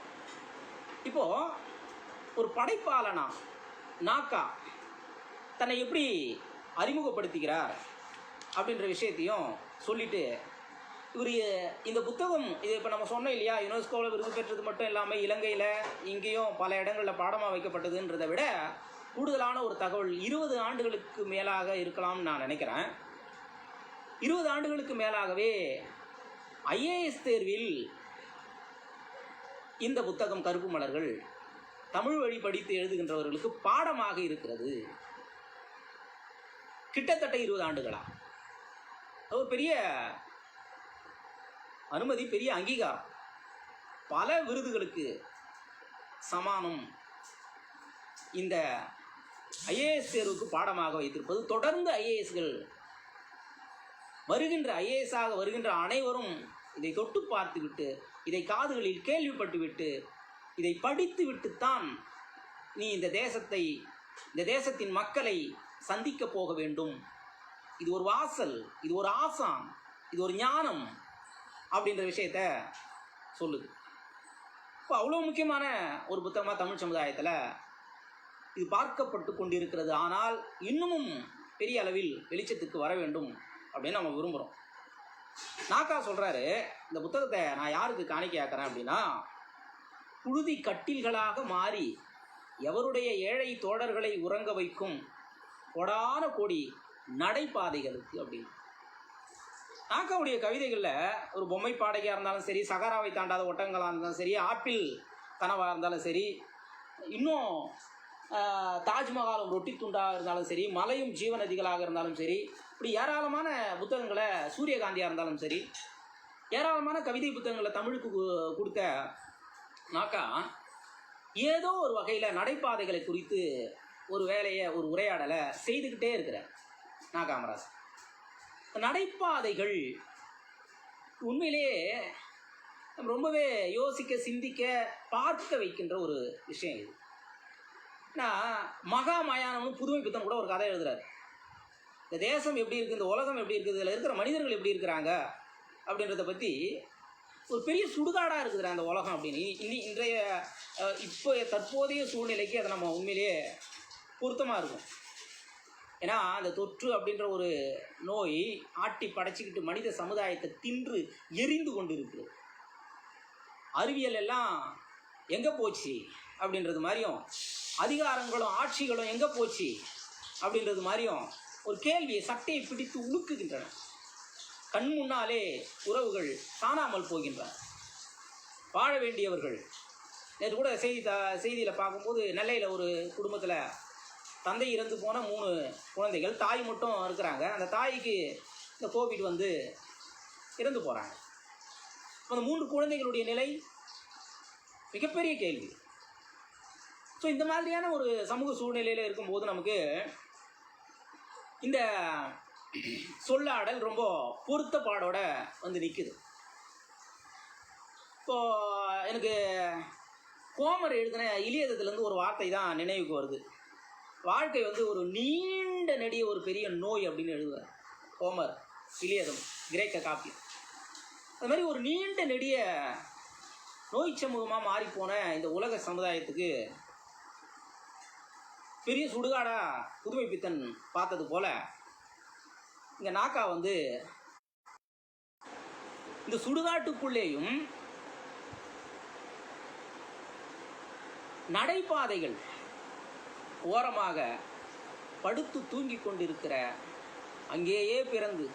இப்போது ஒரு படைப்பாளனா நாக்கா தன்னை எப்படி அறிமுகப்படுத்திக்கிறார் அப்படின்ற விஷயத்தையும் சொல்லிட்டு, இவர் இந்த புத்தகம் இது இப்போ நம்ம சொன்னோம் இல்லையா, யுனெஸ்கோவில் விருது பெற்றது மட்டும் இல்லாமல் இலங்கையில் இங்கேயும் பல இடங்களில் பாடமாக வைக்கப்பட்டதுன்றதை விட கூடுதலான ஒரு தகவல் 20 ஆண்டுகளுக்கு மேலாக இருக்கலாம்னு நான் நினைக்கிறேன். 20 ஆண்டுகளுக்கு மேலாகவே IAS தேர்வில் இந்த புத்தகம் கருப்பு மலர்கள் தமிழ் வழி படித்து எழுதுகின்றவர்களுக்கு பாடமாக இருக்கிறது. கிட்டத்தட்ட 20 ஆண்டுகளா. ஒரு பெரிய அனுமதி, பெரிய அங்கீகாரம். பல விருதுகளுக்கு சமானம் இந்த IAS தேர்வுக்கு பாடமாக வைத்திருப்பது. தொடர்ந்து IASகள் வருகின்ற IAS-ஆக வருகின்ற அனைவரும் இதை தொட்டு பார்த்துவிட்டு, இதை காதுகளில் கேள்விப்பட்டுவிட்டு, இதை படித்து விட்டுத்தான் நீ இந்த தேசத்தை, இந்த தேசத்தின் மக்களை சந்திக்க போக வேண்டும். இது ஒரு வாசல், இது ஒரு ஆசான், இது ஒரு ஞானம் அப்படின்ற விஷயத்த சொல்லுது. இப்போ அவ்வளோ முக்கியமான ஒரு புத்தகமாக தமிழ் சமுதாயத்தில் இது பார்க்கப்பட்டு கொண்டிருக்கிறது. ஆனால் இன்னமும் பெரிய அளவில் வெளிச்சத்துக்கு வர வேண்டும் அப்படின்னு நம்ம விரும்புகிறோம். நாக்கா சொல்கிறாரு, இந்த புத்தகத்தை நான் யாருக்கு காணிக்கையாக்குறேன் அப்படின்னா, புழுதி கட்டில்களாக மாறி எவருடைய ஏழை தோழர்களை உறங்க வைக்கும் கொடான கோடி நடைபாதைகளுக்கு அப்படின்னு. நாக்காவுடைய கவிதைகளில் ஒரு பொம்மை பாடகையாக இருந்தாலும் சரி, சகாராவை தாண்டாத ஒட்டங்களாக இருந்தாலும் சரி, ஆப்பிள் கனவாக இருந்தாலும் சரி, இன்னும் தாஜ்மஹாலும் ரொட்டி துண்டாக இருந்தாலும் சரி, மலையும் ஜீவநதிகளாக இருந்தாலும் சரி, இப்படி ஏராளமான புத்தகங்களை, சூரியகாந்தியாக இருந்தாலும் சரி, ஏராளமான கவிதை புத்தகங்களை தமிழுக்கு கொடுத்த நாக்கா ஏதோ ஒரு வகையில் நடைபாதைகளை குறித்து ஒரு வேலையை, ஒரு உரையாடலை செய்துக்கிட்டே இருக்கிறார் நாகாமராஜ். நடைபாதைகள் உண்மையிலேயே ரொம்பவே யோசிக்க, சிந்திக்க, பார்க்க வைக்கின்ற ஒரு விஷயம் இது. நான் மகா மயானம்னு புதுமை பித்தன் கூட ஒரு கதை எழுதுறாரு. இந்த தேசம் எப்படி இருக்குது, இந்த உலகம் எப்படி இருக்குது, இதில் இருக்கிற மனிதர்கள் எப்படி இருக்கிறாங்க அப்படின்றத பற்றி ஒரு பெரிய சுடுகாடாக இருக்குதுடா அந்த உலகம் அப்படின்னு. இன்றைய இப்போ தற்போதைய சூழ்நிலைக்கு அதை நம்ம உண்மையிலேயே பொருத்தமாக இருக்கும். ஏன்னா அந்த தொற்று அப்படின்ற ஒரு நோய் ஆட்டி படைச்சிக்கிட்டு மனித சமுதாயத்தை தின்று எரிந்து கொண்டு இருக்குது. அறிவியல் எல்லாம் எங்கே போச்சு அப்படின்றது மாதிரியும், அதிகாரங்களும் ஆட்சிகளும் எங்கே போச்சு அப்படின்றது மாதிரியும் ஒரு கேள்வியை சட்டையை பிடித்து உழுக்குகின்றன. கண் முன்னாலே உறவுகள் காணாமல் போகின்றன. வாழ வேண்டியவர்கள். நேற்று கூட செய்தியில் பார்க்கும்போது நெல்லையில் ஒரு குடும்பத்தில் தந்தை இறந்து போன 3 குழந்தைகள், தாய் மட்டும் இருக்கிறாங்க. அந்த தாய்க்கு இந்த கோவிட் வந்து இறந்து போகிறாங்க. அந்த 3 குழந்தைகளுடைய நிலை மிகப்பெரிய கேள்வி. ஸோ இந்த மாதிரியான ஒரு சமூக சூழ்நிலையில் இருக்கும்போது நமக்கு இந்த சொல்லாடல் ரொம்ப பொருத்தப்பாடோட வந்து நிற்குது. இப்போது எனக்கு கோமர் எழுதின இலியதத்துலேருந்து ஒரு வார்த்தை தான் நினைவுக்கு வருது. வாழ்க்கை வந்து ஒரு நீண்ட நெடிய ஒரு பெரிய நோய் அப்படின்னு எழுதுவார் கோமர், இலியதம், கிரேக்க காப்பியம். அது மாதிரி ஒரு நீண்ட நெடிய நோய் சமூகமாக மாறிப்போன இந்த உலக சமுதாயத்துக்கு பெரிய சுடுகாடாக புதுமை பித்தன் பார்த்தது போல் இங்கே நாக்கா வந்து இந்த சுடுகாட்டுக்குள்ளேயும் நடைபாதைகள் ஓரமாக படுத்து தூங்கி கொண்டிருக்கிற, அங்கேயே பிறந்து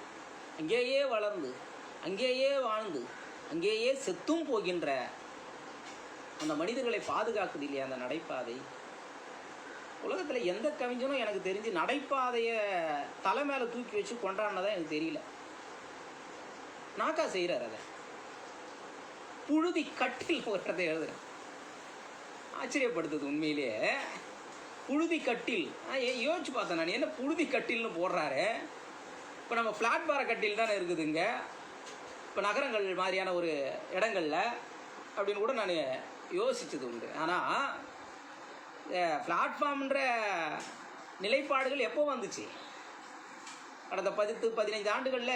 அங்கேயே வளர்ந்து அங்கேயே வாழ்ந்து அங்கேயே செத்தும் போகின்ற அந்த மனிதர்களை பாதுகாக்குது இல்லையா அந்த நடைபாதை. உலகத்தில் எந்த கவிஞனும் எனக்கு தெரிஞ்சு நடைபாதையை தலை மேலே தூக்கி வச்சு கொண்டாடினதான் எனக்கு தெரியல. நாக்கா செய்கிறார் அதை. புழுதி கட்டில் போடுறதை எழுதுறேன். ஆச்சரியப்படுத்துது உண்மையிலேயே. புழுதி கட்டில் யோசிச்சு பார்த்தேன் நான், என்ன புழுதி கட்டில்னு போடுறாரு. இப்போ நம்ம பிளாட்பார கட்டில் தானே இருக்குதுங்க இப்போ நகரங்கள் மாதிரியான ஒரு இடங்களில் அப்படின்னு கூட நான் யோசித்தது உண்டு. ஆனால் பிளாட்ஃபார்ம்ன்ற நிலைப்பாடுகள் எப்போ வந்துச்சு? கடந்த 10-15 ஆண்டுகளில்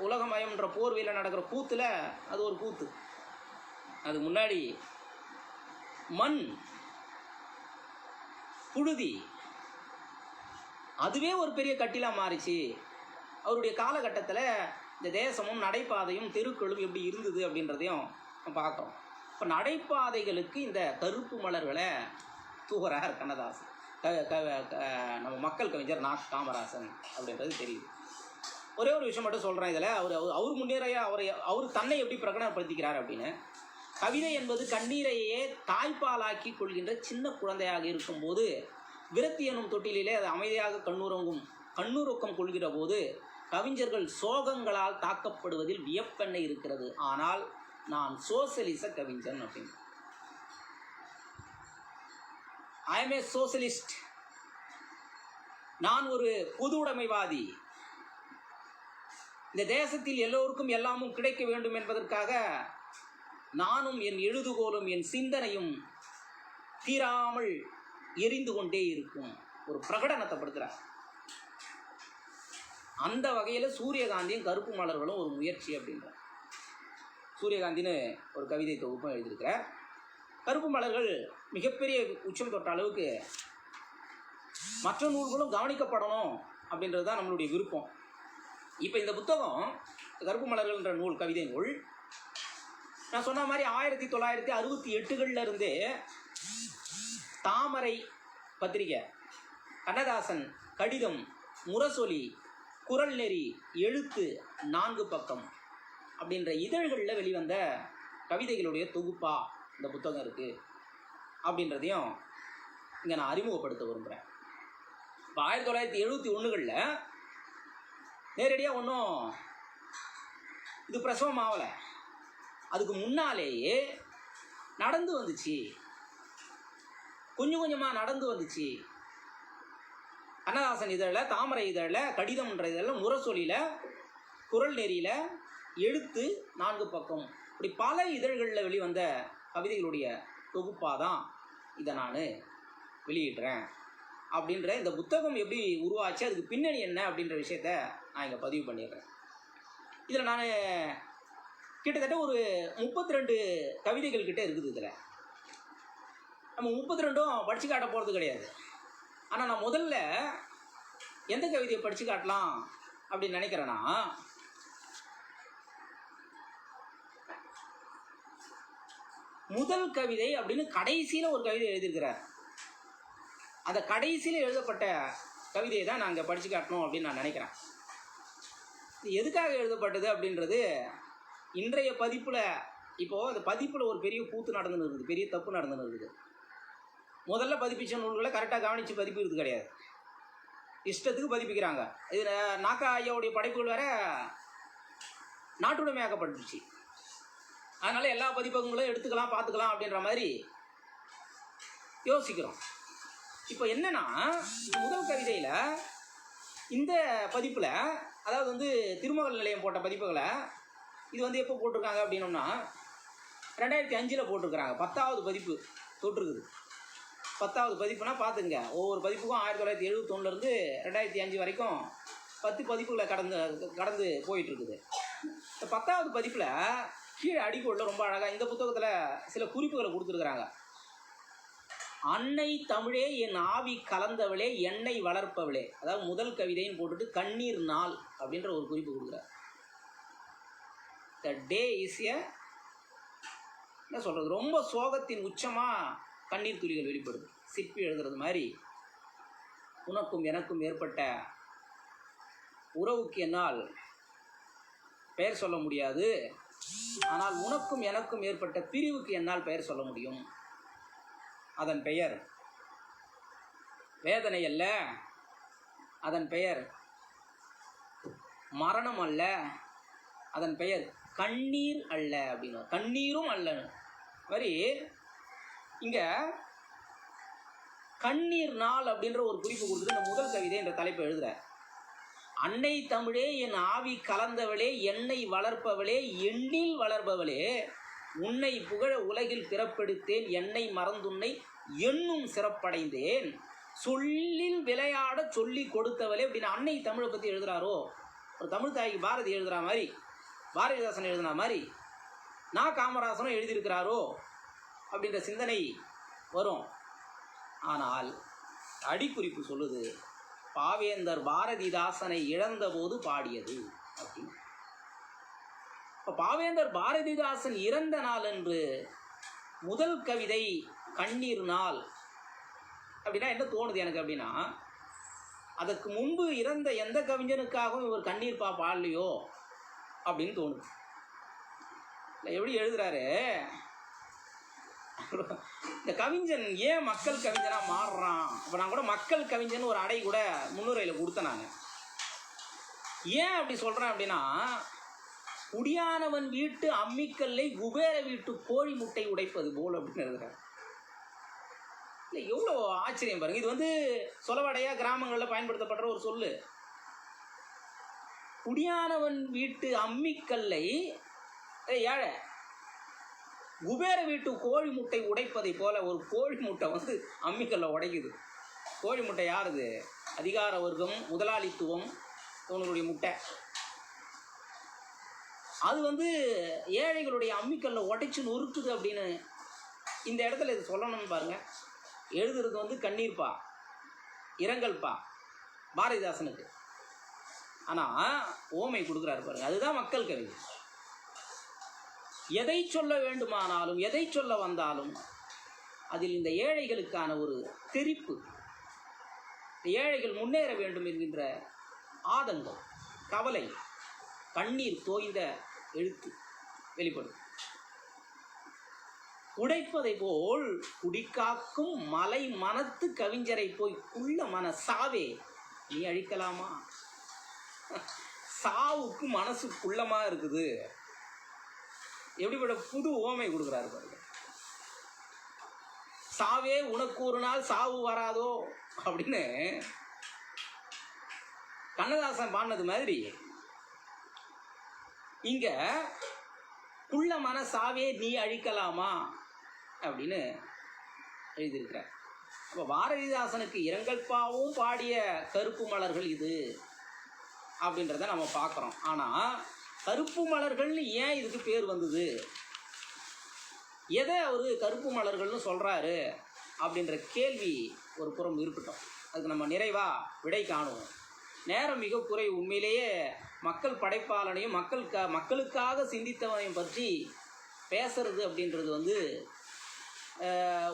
உலகமயம்ன்ற போர்வையில் நடக்கிற கூத்தில் அது ஒரு கூத்து. அது முன்னாடி மண் புழுதி அதுவே ஒரு பெரிய கட்டிலாக மாறிச்சு. அவருடைய காலகட்டத்தில் இந்த தேசமும் நடைபாதையும் தெருக்களும் எப்படி இருந்தது அப்படின்றதையும் பார்க்குறோம். இப்போ நடைபாதைகளுக்கு இந்த கருப்பு மலர்களை தூகுறார் கண்ணதாசன், நம்ம மக்கள் கவிஞர் நா. காமராசன் அப்படின்றது தெரியுது. ஒரே ஒரு விஷயம் மட்டும் சொல்கிறேன் இதில். அவர் முன்னேறைய அவர் தன்னை எப்படி பிரகடனப்படுத்திக்கிறார் அப்படின்னு. கவிதை என்பது கண்ணீரையே தாய்ப்பாலாக்கி கொள்கின்ற சின்ன குழந்தையாக இருக்கும்போது விரத்தி எனும் தொட்டிலே அது அமைதியாக கண்ணுறக்கம் கொள்கிற போது கவிஞர்கள் சோகங்களால் தாக்கப்படுவதில் வியப்பென்ன இருக்கிறது. ஆனால் நான் சோசலிச கவிஞன் அப்படின்னு. I M A socialist. நான் ஒரு பொது உடைமைவாதி. இந்த தேசத்தில் எல்லோருக்கும் எல்லாமும் கிடைக்க வேண்டும் என்பதற்காக நானும் என் எழுதுகோலும் என் சிந்தனையும் தீராமல் எரிந்து கொண்டே இருக்கும் ஒரு பிரகடனத்தை படுத்துகிறார். அந்த வகையில் சூரியகாந்தியும் கருப்பு மலர்களும் ஒரு முயற்சி அப்படின்றார். சூரியகாந்தின்னு ஒரு கவிதை தொகுப்பும் எழுதியிருக்கிறார். கருப்பு மலர்கள் மிகப்பெரிய உச்சம் தொட்ட அளவுக்கு மற்ற நூல்களும் கவனிக்கப்படணும் அப்படின்றது தான் நம்மளுடைய விருப்பம். இப்போ இந்த புத்தகம் கருப்பு மலர்கள்ன்ற நூல், கவிதை நூல், நான் சொன்ன மாதிரி 1968களில் இருந்தே தாமரை பத்திரிகை, கண்ணதாசன் கடிதம், முரசொலி, குரல் நெறி, எழுத்து, 4 பக்கம் அப்படின்ற இதழ்களில் வெளிவந்த கவிதைகளுடைய தொகுப்பா இந்த புத்தகம் இருக்குது அப்படின்றதையும் இங்கே நான் அறிமுகப்படுத்த விரும்புகிறேன். இப்போ 1971களில் நேரடியாக ஒன்றும் இது பிரசவம் ஆகலை. அதுக்கு முன்னாலேயே நடந்து வந்துச்சு, கொஞ்சம் கொஞ்சமாக நடந்து வந்துச்சு. கண்ணதாசன் இதழில், தாமரை இதழில், கடிதம்ன்ற இதழில், முரசொலியில், குரல் நெறியில், எழுத்து, 4 பக்கம், இப்படி பல இதழ்களில் வெளிவந்த கவிதைகளுடைய தொகுப்பாக தான் இதை நான் வெளியிடுறேன் அப்படின்ற இந்த புத்தகம் எப்படி உருவாச்சு, அதுக்கு பின்னணி என்ன அப்படின்ற விஷயத்த நான் இங்கே பதிவு பண்ணிடுறேன். இதில் நான் கிட்டத்தட்ட ஒரு 32 கவிதைகள் கிட்டே இருக்குது. இதில் நம்ம 32ம் படித்து காட்ட போகிறது கிடையாது. ஆனால் நான் முதல்ல எந்த கவிதையை படித்து காட்டலாம் அப்படின்னு நினைக்கிறேன்னா, முதல் கவிதை அப்படின்னு கடைசியில் ஒரு கவிதை எழுதியிருக்கிறார். அந்த கடைசியில் எழுதப்பட்ட கவிதையை தான் நான் இங்கே படித்து காட்டணும் அப்படின்னு நான் நினைக்கிறேன். இது எதுக்காக எழுதப்பட்டது அப்படின்றது இன்றைய பதிப்பில், இப்போது அந்த பதிப்பில் ஒரு பெரிய கூத்து நடந்துன்னு இருக்குது, பெரிய தப்பு நடந்துன்னு இருக்குது. முதல்ல பதிப்பிச்ச நூல்களை கரெக்டாக கவனித்து பதிப்பிக்கிறது கிடையாது, இஷ்டத்துக்கு பதிப்பிக்கிறாங்க. இது நாக்கா ஐயாவுடைய படைப்புகள் வேற நாட்டுடைமையாக்கப்பட்டுச்சு. அதனால் எல்லா பதிப்பகங்களும் எடுத்துக்கலாம், பார்த்துக்கலாம் அப்படின்ற மாதிரி யோசிக்கிறோம். இப்போ என்னென்னா, முதல் கவிதையில் இந்த பதிப்பில், அதாவது திருமகள் நிலையம் போட்ட பதிப்புகளை இது எப்போ போட்டிருக்காங்க அப்படின்னோம்னா 2005 போட்டிருக்கிறாங்க. 10வது பதிப்பு தொட்டிருக்குது. 10வது பதிப்புனா பார்த்துங்க, ஒவ்வொரு பதிப்புக்கும் 1971லேருந்து 2005 வரைக்கும் 10 பதிப்புகளை கடந்து போயிட்டுருக்குது. இந்த 10வது பதிப்பில் கீழே அடிக்கோடில் ரொம்ப அழகாக இந்த புத்தகத்தில் சில குறிப்புகளை கொடுத்துருக்குறாங்க. அன்னை தமிழே என் ஆவி கலந்தவளே என்னை வளர்ப்பவளே, அதாவது முதல் கவிதைன்னு போட்டுட்டு கண்ணீர் நாள் அப்படின்ற ஒரு குறிப்பு கொடுக்குறார். த டே இஸ் எ என்ன சொல்கிறது, ரொம்ப சோகத்தின் உச்சமாக கண்ணீர் துளிகள் வெளிப்படுது. சிற்பி எழுதுறது மாதிரி உனக்கும் எனக்கும் ஏற்பட்ட உறவுக்கு என்னால் பெயர் சொல்ல முடியாது, ஆனால் உனக்கும் எனக்கும் ஏற்பட்ட பிரிவுக்கு என்னால் பெயர் சொல்ல முடியும். அதன் பெயர் வேதனை அல்ல, அதன் பெயர் மரணம் அல்ல, அதன் பெயர் கண்ணீர் அல்ல அப்படின்னு, கண்ணீரும் அல்ல மாதிரி இங்கே கண்ணீர் நாள் அப்படின்ற ஒரு குறிப்பு கொடுத்துட்டு இந்த முதல் கவிதை என்ற தலைப்பை எழுதுகிறார். அன்னை தமிழே என் ஆவி கலந்தவளே, என்னை வளர்ப்பவளே, எண்ணில் வளர்பவளே, உன்னை புகழ உலகில் பிறப்பெடுத்தேன், என்னை மறந்துன்னை என்னும் சிறப்படைந்தேன், சொல்லில் விளையாட சொல்லி கொடுத்தவளே அப்படின்னு அன்னை தமிழை பற்றி எழுதுகிறாரோ, ஒரு தமிழ் தாய்க்கு பாரதி எழுதுகிற மாதிரி, பாரதிதாசன் எழுதுன மாதிரி நான் காமராசனும் எழுதியிருக்கிறாரோ அப்படின்ற சிந்தனை வரும். ஆனால் அடிக்குறிப்பு சொல்லுது, பாவேந்தர் பாரதிதாசனை இழந்தபோது பாடியது அப்படின்னு. இப்போ பாவேந்தர் பாரதிதாசன் இறந்த நாள் என்று முதல் கவிதை கண்ணீர் நாள் அப்படின்னா என்ன தோணுது எனக்கு அப்படின்னா, அதற்கு முன்பு இறந்த எந்த கவிஞனுக்காகவும் இவர் கண்ணீர் பாடலையோ அப்படின்னு தோணுது. இல்லை எப்படி எழுதுறாரு, இந்த கவிஞன் ஏன் மக்கள் கவிஞனாக மாறுறான். இப்போ நான் கூட மக்கள் கவிஞன் ஒரு அடை கூட முன்னுரையில் கொடுத்தேன் நான். ஏன் அப்படி சொல்கிறேன் அப்படின்னா, குடியானவன் வீட்டு அம்மிக்கல்லை குபேர வீட்டு கோழி முட்டை உடைப்பது போல் அப்படின்னு எழுதுறாரு. இல்லை எவ்வளோ ஆச்சரியம் பாருங்க. இது வந்து சொலவடையாக கிராமங்களில் பயன்படுத்தப்படுற ஒரு சொல்லு. குடியானவன் வீட்டு அம்மிக்கல்லை ஏழை குபேர வீட்டு கோழி முட்டை உடைப்பதை போல ஒரு கோழி முட்டை வந்து அம்மிக்கல்ல உடைக்குது. கோழி முட்டை யாருது? அதிகார வர்க்கம், முதலாளித்துவம், அவங்களுடைய முட்டை. அது வந்து ஏழைகளுடைய அம்மிக்கல்ல உடைச்சு நொறுக்குது அப்படின்னு இந்த இடத்துல இது சொல்லணும்னு பாருங்க. எழுதுறது வந்து கண்ணீர்ப்பா, இரங்கல்பா பாரதிதாசனுக்கு. ஆனால் ஓமை கொடுக்குறாரு பாருங்க, அதுதான் மக்கள் கவிதை. எதை சொல்ல வேண்டுமானாலும், எதை சொல்ல வந்தாலும் அதில் இந்த ஏழைகளுக்கான ஒரு தெரிப்பு, ஏழைகள் முன்னேற வேண்டும் என்கின்ற ஆதங்கம், கவலை, கண்ணீர் தோய்ந்த எழுத்து வெளிப்படும். உடைப்பதை போல் குடிக்காக்கும் மலை மனத்து கவிஞரை போய் குள்ள மன சாவே நீ அழிக்கலாமா? சாவுக்கு மனசு குள்ளமா இருக்குது. எப்படிப்பட்ட புது ஓமை கொடுக்குறாரு பாருங்க. சாவே உனக்கு ஒரு நாள் சாவு வராதோ அப்படின்னு கண்ணதாசன் பாடினது மாதிரி இங்க குள்ள மன சாவே நீ அழிக்கலாமா அப்படின்னு எழுதியிருக்கிறார். அப்போ பாரதிதாசனுக்கு இரங்கல்பாவும் பாடிய கருப்பு மலர்கள் இது அப்படின்றத நம்ம பார்க்குறோம். ஆனால் கருப்பு மலர்கள்னு ஏன் இதுக்கு பேர் வந்தது, எதை அவர் கருப்பு மலர்கள்னு சொல்கிறாரு அப்படின்ற கேள்வி ஒரு புறம் இருக்கட்டும். அதுக்கு நம்ம நிறைவாக விடை காணுவோம். நேரம் மிக குறைவு. உண்மையிலேயே மக்கள் படைப்பாளனையும் மக்களுக்காக சிந்தித்தவனையும் பற்றி பேசுறது அப்படின்றது வந்து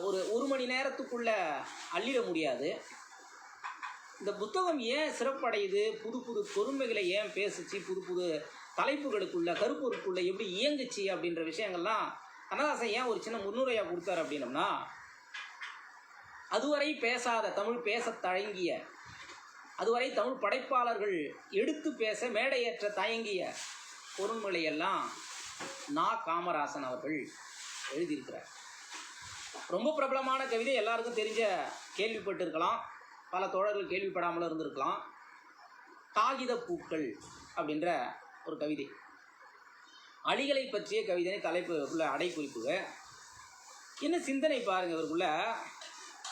ஒரு மணி நேரத்துக்குள்ளே அள்ளிட முடியாது. இந்த புத்தகம் ஏன் சிறப்படையுது, புது புது பொறுமைகளை ஏன் பேசுச்சு, புது புது தலைப்புகளுக்குள்ள கருப்பொருளுக்குள்ள எப்படி இயங்குச்சு அப்படின்ற விஷயங்கள்லாம் கண்ணதாசன் ஏன் ஒரு சின்ன முன்னுரையாக கொடுத்தாரு அப்படின்னம்னா, அதுவரை பேசாத தமிழ் பேச தயங்கிய, அதுவரை தமிழ் படைப்பாளர்கள் எடுத்து பேச மேடையேற்ற தயங்கிய பொருண்மொழியெல்லாம் காமராசன் அவர்கள் எழுதியிருக்கிறார். ரொம்ப பிரபலமான கவிதை, எல்லாருக்கும் தெரிஞ்ச, கேள்விப்பட்டிருக்கலாம், பல தோழர்கள் கேள்விப்படாமலும் இருந்திருக்கலாம். காகித பூக்கள் அப்படின்ற ஒரு கவிதை, அழிகளை பற்றிய கவிதை தலைப்பு உள்ள அடைக்குறிப்புக. என்ன சிந்தனை பாருங்க இவருக்குள்ள.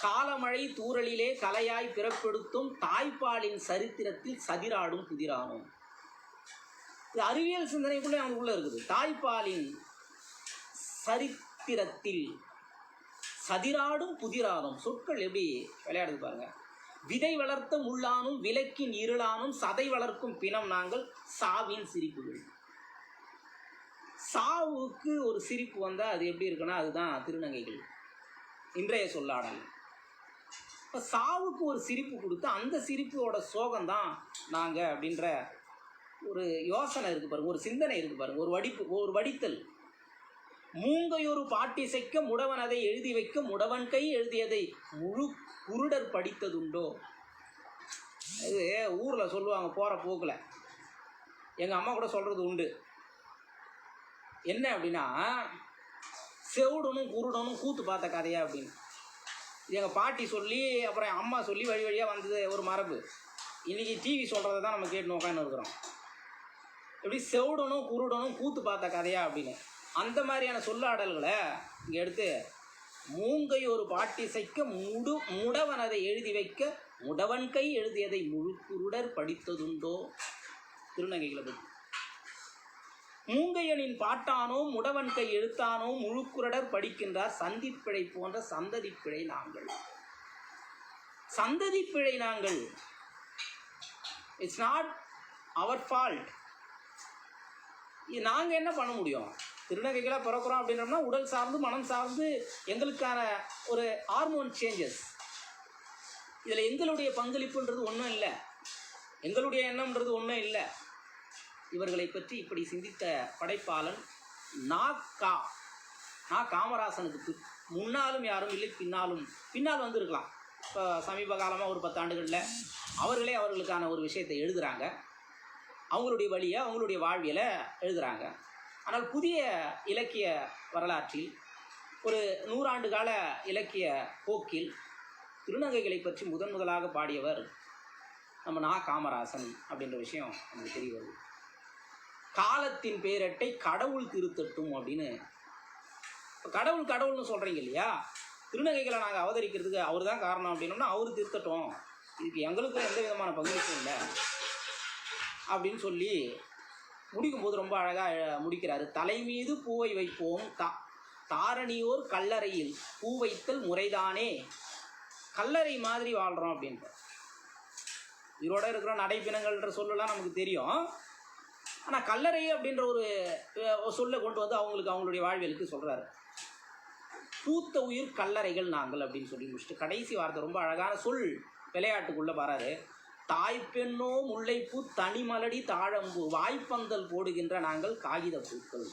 காலமழை தூறலிலே கலையாய் பிறப்பெடுத்தும் தாய்ப்பாலின் சரித்திரத்தில் சதிராடும் புதிரானும். இது அறிவியல் சிந்தனைக்குள்ளே அவனுக்குள்ள இருக்குது. தாய்ப்பாலின் சரித்திரத்தில் சதிராடும் புதிரானும் சொற்கள் எப்படி விளையாடுது பாருங்க. விதை வளர்த்த முள்ளானும் விளக்கின் இருளானும் சதை வளர்க்கும் பிணம் நாங்கள் சாவின் சிரிப்புகள். சாவுக்கு ஒரு சிரிப்பு வந்தால் அது எப்படி இருக்குன்னா அதுதான் திருநங்கைகள் இன்றைய சொல்லாடல். இப்போ சாவுக்கு ஒரு சிரிப்பு கொடுத்து அந்த சிரிப்போட சோகம்தான் நாங்கள் அப்படின்ற ஒரு யோசனை இருக்குது பாருங்க, ஒரு சிந்தனை இருக்குது பாருங்க, ஒரு வடித்தல். மூங்கையொரு பாட்டிசைக்க முடவன் அதை எழுதி வைக்க முடவன் கை எழுதியதை முழு குருடர் படித்ததுண்டோ. இது ஊரில் சொல்லுவாங்க போகிற போக்கில், எங்கள் அம்மா கூட சொல்கிறது உண்டு. என்ன அப்படின்னா, செவுடனும் குருடனும் கூத்து பார்த்த கதையா அப்படின்னு. இது எங்கள் பாட்டி சொல்லி அப்புறம் என் அம்மா சொல்லி வழி வழியாக வந்தது ஒரு மரபு. இன்றைக்கி டிவி சொல்கிறத தான் நம்ம கேட்டு உட்காந்து இருக்கிறோம். எப்படி செவுடனும் குருடனும் கூத்து பார்த்த கதையா அப்படின்னு. அந்த மாதிரியான சொல்லாடல்களை இங்கே எடுத்து மூங்கை ஒரு பாட்டிசைக்க முடவன் அதை எழுதி வைக்க முடவன் கை எழுதியதை முழு குருடர் படித்ததுண்டோ. திருநங்கைகளை பற்றி மூங்கையனின் பாட்டானோ முடவன் கை எழுத்தானோ முழுக்குரடர் படிக்கின்றார். சந்திப்பிழை போன்ற சந்ததி பிழை நாங்கள். சந்ததி பிழை நாங்கள். It's not our fault. நாங்கள் என்ன பண்ண முடியும்? திருநங்கைகளாக பிறக்கிறோம் அப்படின்றோம்னா உடல் சார்ந்து மனம் சார்ந்து எங்களுக்கான ஒரு ஹார்மோன் சேஞ்சஸ். இதில் எங்களுடைய பங்களிப்புன்றது ஒன்றும் இல்லை, எங்களுடைய எண்ணம்ன்றது ஒன்றும் இல்லை. இவர்களை பற்றி இப்படி சிந்தித்த படைப்பாளன் காமராசனுக்கு முன்னாலும் யாரும் இல்லை, பின்னால் வந்திருக்கலாம். இப்போ சமீப காலமாக ஒரு 10 ஆண்டுகளில் அவர்களே அவர்களுக்கான ஒரு விஷயத்தை எழுதுகிறாங்க, அவங்களுடைய வழியை அவங்களுடைய வாழ்வியலை எழுதுகிறாங்க. ஆனால் புதிய இலக்கிய வரலாற்றில் ஒரு 100 ஆண்டு கால இலக்கிய போக்கில் திருநங்கைகளை பற்றி முதலாக பாடியவர் நம்ம காமராசன் அப்படின்ற விஷயம் நமக்கு தெரிய வருது. காலத்தின் பேரட்டை கடவுள் திருத்தட்டும் அப்படின்னு. கடவுள்னு சொல்கிறீங்க இல்லையா, திருநங்கைகளை நாங்கள் அவதரிக்கிறதுக்கு அவர் தான் காரணம் அப்படின்னோம்னா அவர் திருத்தட்டும், இதுக்கு எங்களுக்கு எந்த விதமான பங்களிப்பும் இல்லை அப்படின்னு சொல்லி முடிக்கும்போது ரொம்ப அழகாக முடிக்கிறாரு. தலை மீது பூவை வைப்போம் தாரணியோர் கல்லறையில் பூ வைத்தல் முறைதானே. கல்லறை மாதிரி வாழ்கிறோம் அப்படின்ற இதோட இருக்கிற நடைப்பினங்கள்ன்ற சொல்லலாம் நமக்கு தெரியும். ஆனால் கல்லறை அப்படின்ற ஒரு சொல்லை கொண்டு வந்து அவங்களுடைய வாழ்வியலுக்கு சொல்கிறாரு. பூத்த உயிர் கல்லறைகள் நாங்கள் அப்படின்னு சொல்லி முடிச்சுட்டு கடைசி வார்த்தை ரொம்ப அழகான சொல் விளையாட்டுக்குள்ளே வராரு. தாய்ப்பெண்ணோ முல்லைப்பூ தனிமலடி தாழம்பூ வாய்ப்பந்தல் போடுகின்ற நாங்கள் காகித பூக்கள்.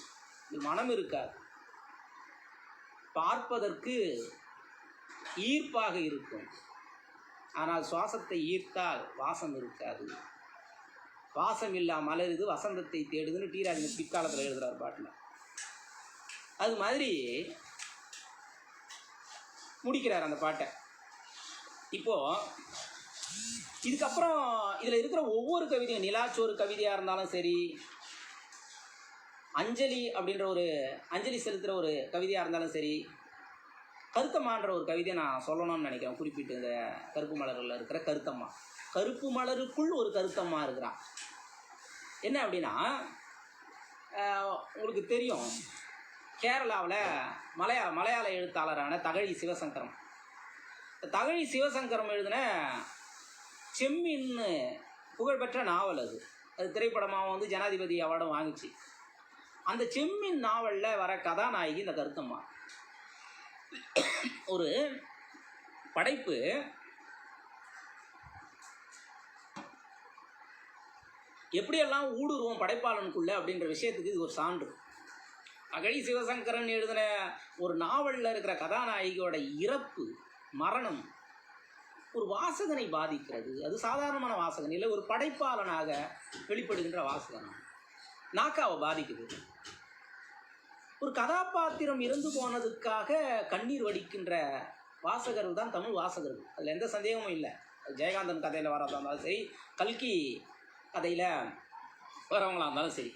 இது மனம் இருக்காது, பார்ப்பதற்கு ஈர்ப்பாக இருக்கும், ஆனால் சுவாசத்தை ஈர்த்தால் வாசம் இருக்காது. வாசம் இல்லா மலர் இது வசந்தத்தை தேடுதுன்னு டீராஜ் பிற்காலத்தில் எழுதுகிறார் பாட்டில். அது மாதிரி முடிக்கிறார் அந்த பாட்டை. இப்போது இதுக்கப்புறம் இதில் இருக்கிற ஒவ்வொரு கவிதையும் நிலாச்சோறு கவிதையாக இருந்தாலும் சரி, அஞ்சலி அப்படின்ற ஒரு அஞ்சலி செலுத்துகிற ஒரு கவிதையாக இருந்தாலும் சரி, கருத்தம்மான்ற ஒரு கவிதையை நான் சொல்லணும்னு நினைக்கிறேன். குறிப்பிட்டு இந்த கருப்பு மலரில் இருக்கிற கருத்தம்மா, கருப்பு மலருக்குள் ஒரு கருத்தம்மா இருக்கிறான். என்ன அப்படின்னா, உங்களுக்கு தெரியும் கேரளாவில் மலையாள எழுத்தாளரான தகழி சிவசங்கரம். தகழி சிவசங்கரம் எழுதின செம்மின்னு புகழ்பெற்ற நாவல் அது திரைப்படமாக வந்து ஜனாதிபதி அவார்டும் வாங்கிச்சு. அந்த செம்மின் நாவலில் வர கதாநாயகி இந்த கருத்தம்மா. ஒரு படைப்பு எப்படியெல்லாம் ஊடுருவோம் படைப்பாளனுக்குள்ள அப்படின்ற விஷயத்துக்கு இது ஒரு சான்று. அகழி சிவசங்கரன் எழுதின ஒரு நாவலில் இருக்கிற கதாநாயகியோட இறப்பு, மரணம் ஒரு வாசகனை பாதிக்கிறது. அது சாதாரணமான வாசகன் இல்லை, ஒரு படைப்பாளனாக வெளிப்படுகின்ற வாசகன் நாக்காவை பாதிக்குது. ஒரு கதாபாத்திரம் இறந்து போனதுக்காக கண்ணீர் வடிக்கின்ற வாசகர்கள் தான் தமிழ் வாசகர்கள், அதில் எந்த சந்தேகமும் இல்லை. ஜெயகாந்தன் கதையில் வரதா இருந்தாலும் சரி, கல்கி கதையில் வரவங்களாக இருந்தாலும் சரி.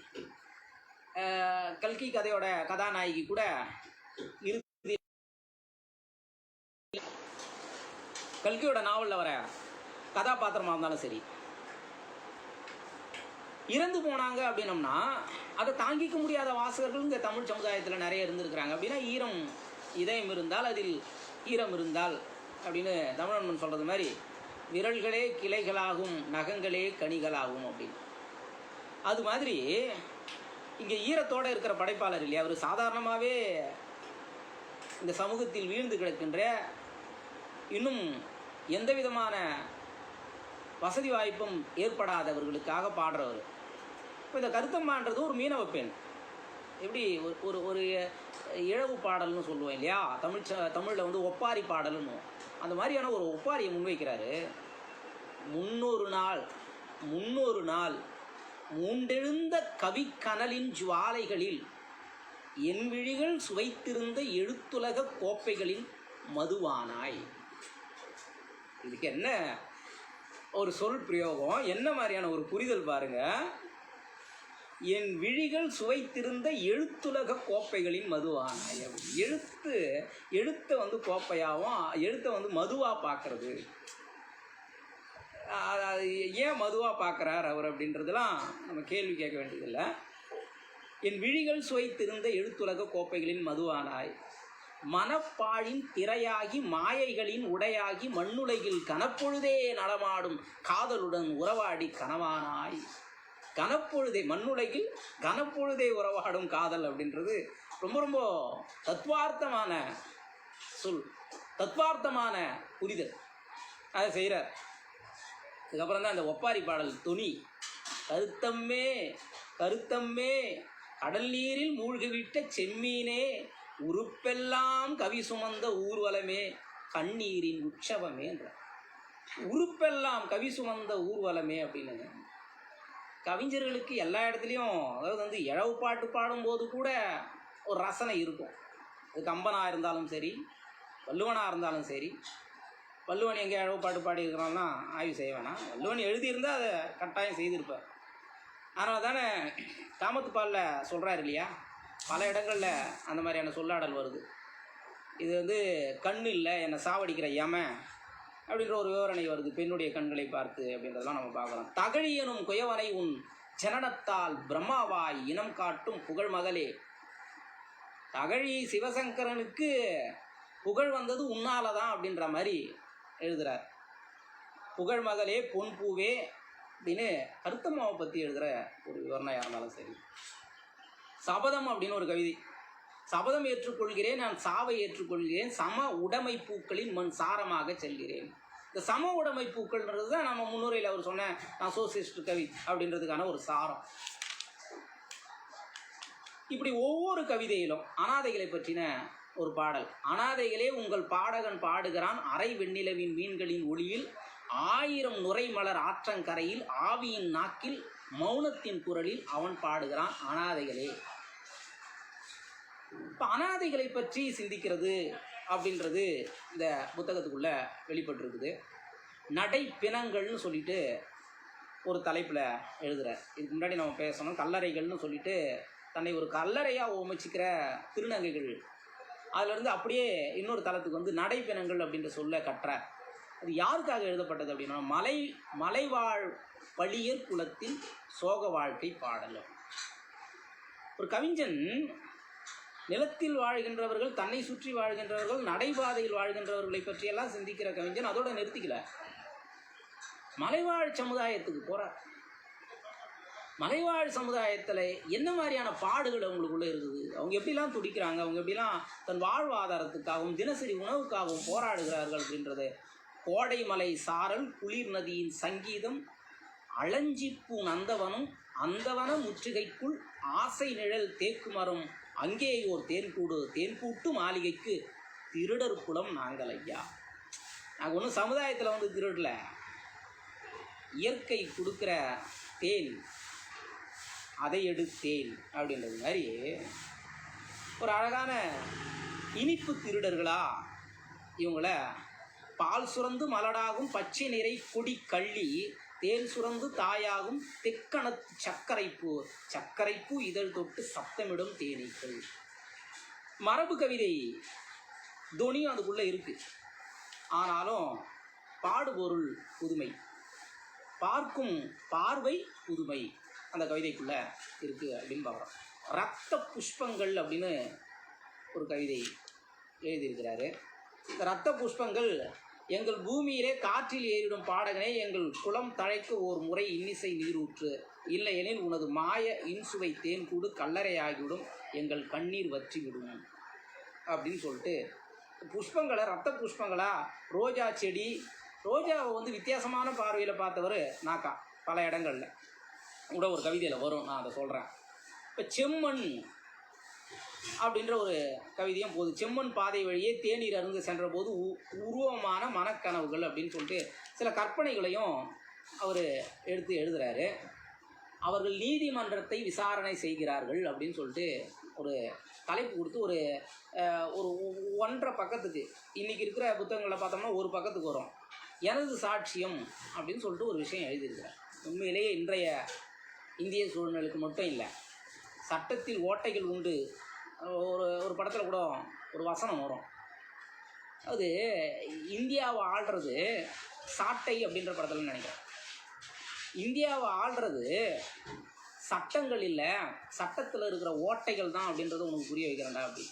கல்கி கதையோட கதாநாயகி கூட கல்கியோட நாவலில் வர கதாபாத்திரமாக இருந்தாலும் சரி, இறந்து போனாங்க அப்படின்னம்னா அதை தாங்கிக்க முடியாத வாசகர்கள் இங்கே தமிழ் சமுதாயத்தில் நிறைய இருந்திருக்கிறாங்க. அப்படின்னா இதயம் இருந்தால் அதில் ஈரம் இருந்தால் அப்படின்னு தமிழன் சொல்கிறது மாதிரி, விரல்களே கிளைகளாகும் நகங்களே கனிகளாகும் அப்படின்னு. அது மாதிரி இங்கே ஈரத்தோடு இருக்கிற படைப்பாளர் இல்லையா, அவர் சாதாரணமாகவே இந்த சமூகத்தில் வீழ்ந்து கிடக்கின்ற இன்னும் எந்த விதமான வசதி வாய்ப்பும் ஏற்படாதவர்களுக்காக பாடுறவர். இப்போ இந்த கருத்தம்மான்றது ஒரு மீனவ பெண், எப்படி ஒரு ஒரு இழவு பாடல்னு சொல்லுவோம் இல்லையா, தமிழில் வந்து ஒப்பாரி பாடல்னு, அந்த மாதிரியான ஒரு ஒப்பாரியை முன்வைக்கிறாரு. 300 நாள் மூண்டெழுந்த கவிக்கனலின் ஜுவாலைகளில் என் விழிகள் சுவைத்திருந்த எழுத்துலக கோப்பைகளின் மதுவானாய். இதுக்கு என்ன ஒரு சொல் பிரயோகம், என்ன மாதிரியான ஒரு புரிதல் பாருங்க. என் விழிகள் சுவைத்திருந்த எழுத்துலக கோப்பைகளின் மதுவானாய். எழுத்தை வந்து கோப்பையாகவும் எழுத்தை வந்து மதுவாக பார்க்கறது, ஏன் மதுவாக பார்க்குறார் அவர் அப்படின்றதெல்லாம் நம்ம கேள்வி கேட்க வேண்டியதில்லை. என் விழிகள் சுவைத்திருந்த எழுத்துலக கோப்பைகளின் மதுவானாய், மனப்பாழின் திரையாகி மாயைகளின் உடையாகி மண்ணுலகில் கனப்பொழுதே நடமாடும் காதலுடன் உறவாடி கனவானாய். கனப்பொழுதே, மண்ணுலகில் கனப்பொழுதே உறவாடும் காதல் அப்படின்றது ரொம்ப ரொம்ப தத்துவார்த்தமான சொல், தத்துவார்த்தமான புரிதல். அதை செய்கிறார். அதுக்கப்புறம் தான் அந்த ஒப்பாரி பாடல் துணி. கருத்தம்மே கருத்தம்மே கடல் நீரில் மூழ்கிவிட்ட செம்மீனே, உறுப்பெல்லாம் கவி சுமந்த ஊர்வலமே கண்ணீரின் உற்சவமே என்ற. உறுப்பெல்லாம் கவி சுமந்த ஊர்வலமே அப்படின்னு கவிஞர்களுக்கு எல்லா இடத்துலையும், அதாவது வந்து இழவு பாட்டு பாடும்போது கூட ஒரு ரசனை இருக்கும். அது கம்பனாக இருந்தாலும் சரி, வள்ளுவனாக இருந்தாலும் சரி. வள்ளுவன் எங்கே இழவு பாட்டு பாடியிருக்கிறான்னா ஆய்வு செய்ய வேணாம், வள்ளுவன் எழுதியிருந்தால் அதை கட்டாயம் செய்திருப்பார். அதனால தானே காமத்துப்பாலில் சொல்கிறார் இல்லையா, பல இடங்களில் அந்த மாதிரியான சொல்லாடல் வருது. இது வந்து கண்ணு இல்லை என்னை சாவடிக்கிற யம அப்படின்ற ஒரு விவரணை வருது, பெண்ணுடைய கண்களை பார்த்து அப்படின்றதெல்லாம் நம்ம பார்க்கலாம். தகழியனும் குயவனை உன் ஜனனத்தால் பிரம்மாவாய் இனம் காட்டும் புகழ் மகளே. தகழி சிவசங்கரனுக்கு புகழ் வந்தது உன்னால தான் அப்படின்ற மாதிரி எழுதுகிறார். புகழ் மகளே பொன் பூவே அப்படின்னு கருத்தம்மாவை பற்றி எழுதுகிற ஒரு விவரணையாக இருந்தாலும் சரி. சபதம் அப்படின்னு ஒரு கவிதை. சபதம் ஏற்றுக்கொள்கிறேன் நான் சாவை ஏற்றுக்கொள்கிறேன், சம உடைமை பூக்களின் மண் சாரமாக செல்கிறேன். இந்த சம உடைமை பூக்கள்ன்றது தான் நம்ம முன்னுரையில் அவர் சொன்ன நான் சோசியலிஸ்ட் கவி அப்படின்றதுக்கான ஒரு சாரம். இப்படி ஒவ்வொரு கவிதையிலும் அனாதைகளை பற்றின ஒரு பாடல். அனாதைகளே உங்கள் பாடகன் பாடுகிறான் அரை வெண்ணிலவின் மீன்களின் ஒளியில், 1000 நுரை மலர் ஆற்றங்கரையில் ஆவியின் நாக்கில் மௌனத்தின் குரலில் அவன் பாடுகிறான் அனாதைகளே. இப்போ அனாதைகளை பற்றி சிந்திக்கிறது அப்படின்றது இந்த புத்தகத்துக்குள்ளே வெளிப்பட்டிருக்குது. நடை பிணங்கள்னு சொல்லிட்டு ஒரு தலைப்பில் எழுதுகிறார். இதுக்கு முன்னாடி நம்ம பேசணும், கல்லறைகள்னு சொல்லிட்டு தன்னை ஒரு கல்லறையாக உமைச்சிக்கிற திருநங்கைகள், அதிலிருந்து அப்படியே இன்னொரு தளத்துக்கு வந்து நடைப்பிணங்கள் அப்படின்ற சொல்ல கட்டுறார். அது யாருக்காக எழுதப்பட்டது அப்படின்னா, மலைவாழ் பழியர் குலத்தின் சோக வாழ்க்கை பாடல். ஒரு கவிஞன் நிலத்தில் வாழ்கின்றவர்கள், தன்னை சுற்றி வாழ்கின்றவர்கள், நடைபாதையில் வாழ்கின்றவர்களை பற்றியெல்லாம் சிந்திக்கிற கவிஞன் அதோட நிறுத்திக்கல, மலைவாழ் சமுதாயத்துக்கு போகிறார். மலைவாழ் சமுதாயத்தில் என்ன மாதிரியான பாடுகள் அவங்களுக்குள்ளே இருக்குது, அவங்க எப்படிலாம் துடிக்கிறாங்க, அவங்க எப்படிலாம் தன் வாழ்வாதாரத்துக்காகவும் தினசரி உணவுக்காகவும் போராடுகிறார்கள் அப்படின்றது. கோடை மலை சாரல் குளிர் நதியின் சங்கீதம் அலஞ்சிப்பூ நந்தவனும் அந்தவன முற்றுகைக்குள் ஆசை நிழல் தேக்குமரம் அங்கேயோர் தேன்கூடு தேன்பூட்டு மாளிகைக்கு திருடர் குலம் நாங்கள் ஐயா. நாங்கள் ஒன்றும் சமுதாயத்தில் வந்து திருடல, இயற்கை கொடுக்குற தேன் அதை எடுத்தேன் அப்படின்றது மாதிரி ஒரு அழகான இனிப்பு திருடர்களா இவங்கள. பால் சுரந்து மலடாகும் பச்சை நிறை கொடி கள்ளி, தேன் சுரந்து தாயாகும் தெக்கணத்து சர்க்கரைப்பூ இதழ் தொட்டு சத்தமிடும் தேனீக்கள். மரபு கவிதை துணியும் அதுக்குள்ளே இருக்குது. ஆனாலும் பாடுபொருள் புதுமை, பார்க்கும் பார்வை புதுமை அந்த கவிதைக்குள்ளே இருக்குது அப்படின்னு பார்க்குறோம். ரத்த புஷ்பங்கள் அப்படின்னு ஒரு கவிதை எழுதியிருக்கிறாரு. இந்த ரத்த புஷ்பங்கள் எங்கள் பூமியிலே காற்றில் ஏறிடும் பாடகனே, எங்கள் குளம் தழைக்க ஓர் முறை இன்னிசை நீரூற்று இல்லையெனில் உனது மாய இன்சுவை தேன் கூடு கல்லறையாகிவிடும், எங்கள் கண்ணீர் வற்றிவிடும் அப்படின்னு சொல்லிட்டு புஷ்பங்களை, ரத்த புஷ்பங்களா, ரோஜா செடி, ரோஜாவை வந்து வித்தியாசமான பார்வையில் பார்த்தவர் நாக்கா பல இடங்களில் கூட ஒரு கவிதையில் வரும், நான் அதை சொல்கிறேன். இப்போ செம்மண் அப்படின்ற ஒரு கவிதையும் போகுது. செம்மண் பாதை வழியே தேநீர் அருந்த சென்ற போது உருவமான மனக்கனவுகள் அப்படின்னு சொல்லிட்டு சில கற்பனைகளையும் அவர் எடுத்து எழுதுகிறாரு. அவர்கள் நீதிமன்றத்தை விசாரணை செய்கிறார்கள் அப்படின்னு சொல்லிட்டு ஒரு தலைப்பு கொடுத்து ஒரு ஒரு 1.5 பக்கத்துக்கு, இன்றைக்கி இருக்கிற புத்தகங்களில் பார்த்தோம்னா ஒரு பக்கத்துக்கு வரும், எனது சாட்சியம் அப்படின்னு சொல்லிட்டு ஒரு விஷயம் எழுதியிருக்கிறார். உண்மையிலேயே இன்றைய இந்திய சூழ்நிலைக்கு மட்டும் இல்லை, சட்டத்தில் ஓட்டைகள் உண்டு. ஒரு படத்தில் கூட ஒரு வசனம் வரும், அது இந்தியாவை ஆள்றது சாட்டை அப்படின்ற படத்தில் நினைக்கிறேன். இந்தியாவை ஆள்றது சட்டங்கள் இல்லை, சட்டத்தில் இருக்கிற ஓட்டைகள் தான் அப்படின்றத உனக்கு புரிய வைக்கிறேன்டா. அப்படி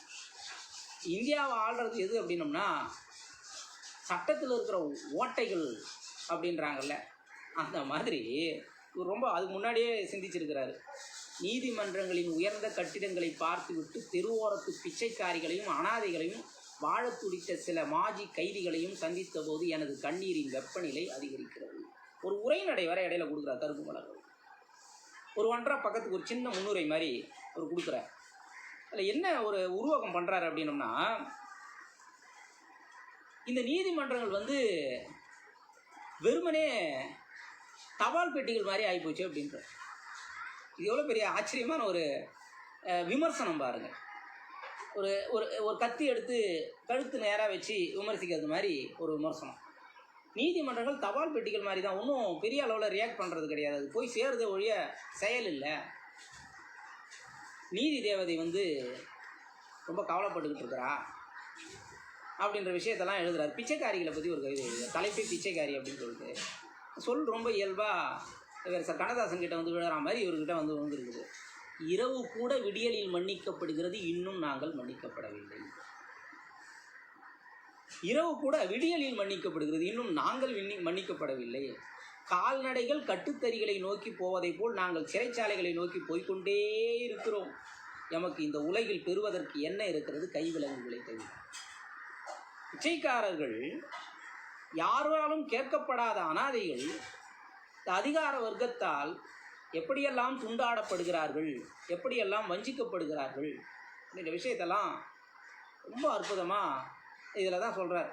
இந்தியாவை ஆள்றது எது அப்படின்னம்னா சட்டத்தில் இருக்கிற ஓட்டைகள் அப்படின்றாங்கல்ல, அந்த மாதிரி ரொம்ப அதுக்கு முன்னாடியே சிந்திச்சிருக்கிறாரு. நீதிமன்றங்களின் உயர்ந்த கட்டிடங்களை பார்த்துவிட்டு தெருவோரத்து பிச்சைக்காரிகளையும் அனாதைகளையும் வாழ துடித்த சில மாஜி கைதிகளையும் சந்தித்த போது எனது கண்ணீரின் வெப்பநிலை அதிகரிக்கிறது. ஒரு உரைநடை வர இடையில கொடுக்குறார் கருப்பு மலர்கள். ஒரு 1.5 பக்கத்துக்கு ஒரு சின்ன முன்னுரை மாதிரி ஒரு கொடுக்குறார். அதில் என்ன ஒரு உருவகம் பண்ணுறாரு அப்படின்னம்னா, இந்த நீதிமன்றங்கள் வந்து வெறுமனே தபால் பெட்டிகள் மாதிரி ஆகிப்போச்சு அப்படின்ற. இது எவ்வளோ பெரிய ஆச்சரியமான ஒரு விமர்சனம் பாருங்கள். ஒரு ஒரு ஒரு கத்தி எடுத்து கழுத்து நேராக வச்சு விமர்சிக்கிறது மாதிரி ஒரு விமர்சனம். நீதிமன்றங்கள் தபால் பெட்டிகள் மாதிரி தான், ஒன்றும் பெரிய அளவில் ரியாக்ட் பண்ணுறது கிடையாது, அது போய் சேருத ஒழிய செயல் இல்லை. நீதி தேவதை வந்து ரொம்ப கவலைப்பட்டுக்கிட்டு இருக்கிறா அப்படின்ற விஷயத்தெல்லாம் எழுதுறாரு. பிச்சைக்காரிகளை பற்றி ஒரு கவிதை எழுதுறாரு, தலைப்பே பிச்சைக்காரி அப்படின்னு சொல்லிட்டு ரொம்ப இயல்பாக இவர் கண்ணதாசன் கிட்ட வந்து விழுற மாதிரி இவர்கிட்ட வந்து வந்துருக்குது. இரவு கூட விடியலில் மன்னிக்கப்படுகிறது, இன்னும் நாங்கள் மன்னிக்கப்படவில்லை. இரவு கூட விடியலில் மன்னிக்கப்படுகிறது, இன்னும் நாங்கள் மன்னிக்கப்படவில்லை. கால்நடைகள் கட்டுத்தறிகளை நோக்கி போவதை போல் நாங்கள் சிறைச்சாலைகளை நோக்கி போய்கொண்டே இருக்கிறோம். எமக்கு இந்த உலகில் பெறுவதற்கு என்ன இருக்கிறது? கைவிலங்குகளை தவிர. பிச்சைக்காரர்கள், யாராலும் கேட்கப்படாத அனாதைகள் அதிகார வர்க்கத்தால் எப்படியெல்லாம் துண்டாடப்படுகிறார்கள், எப்படியெல்லாம் வஞ்சிக்கப்படுகிறார்கள், இந்த விஷயத்தெல்லாம் ரொம்ப அற்புதமாக இதில் தான் சொல்கிறார்.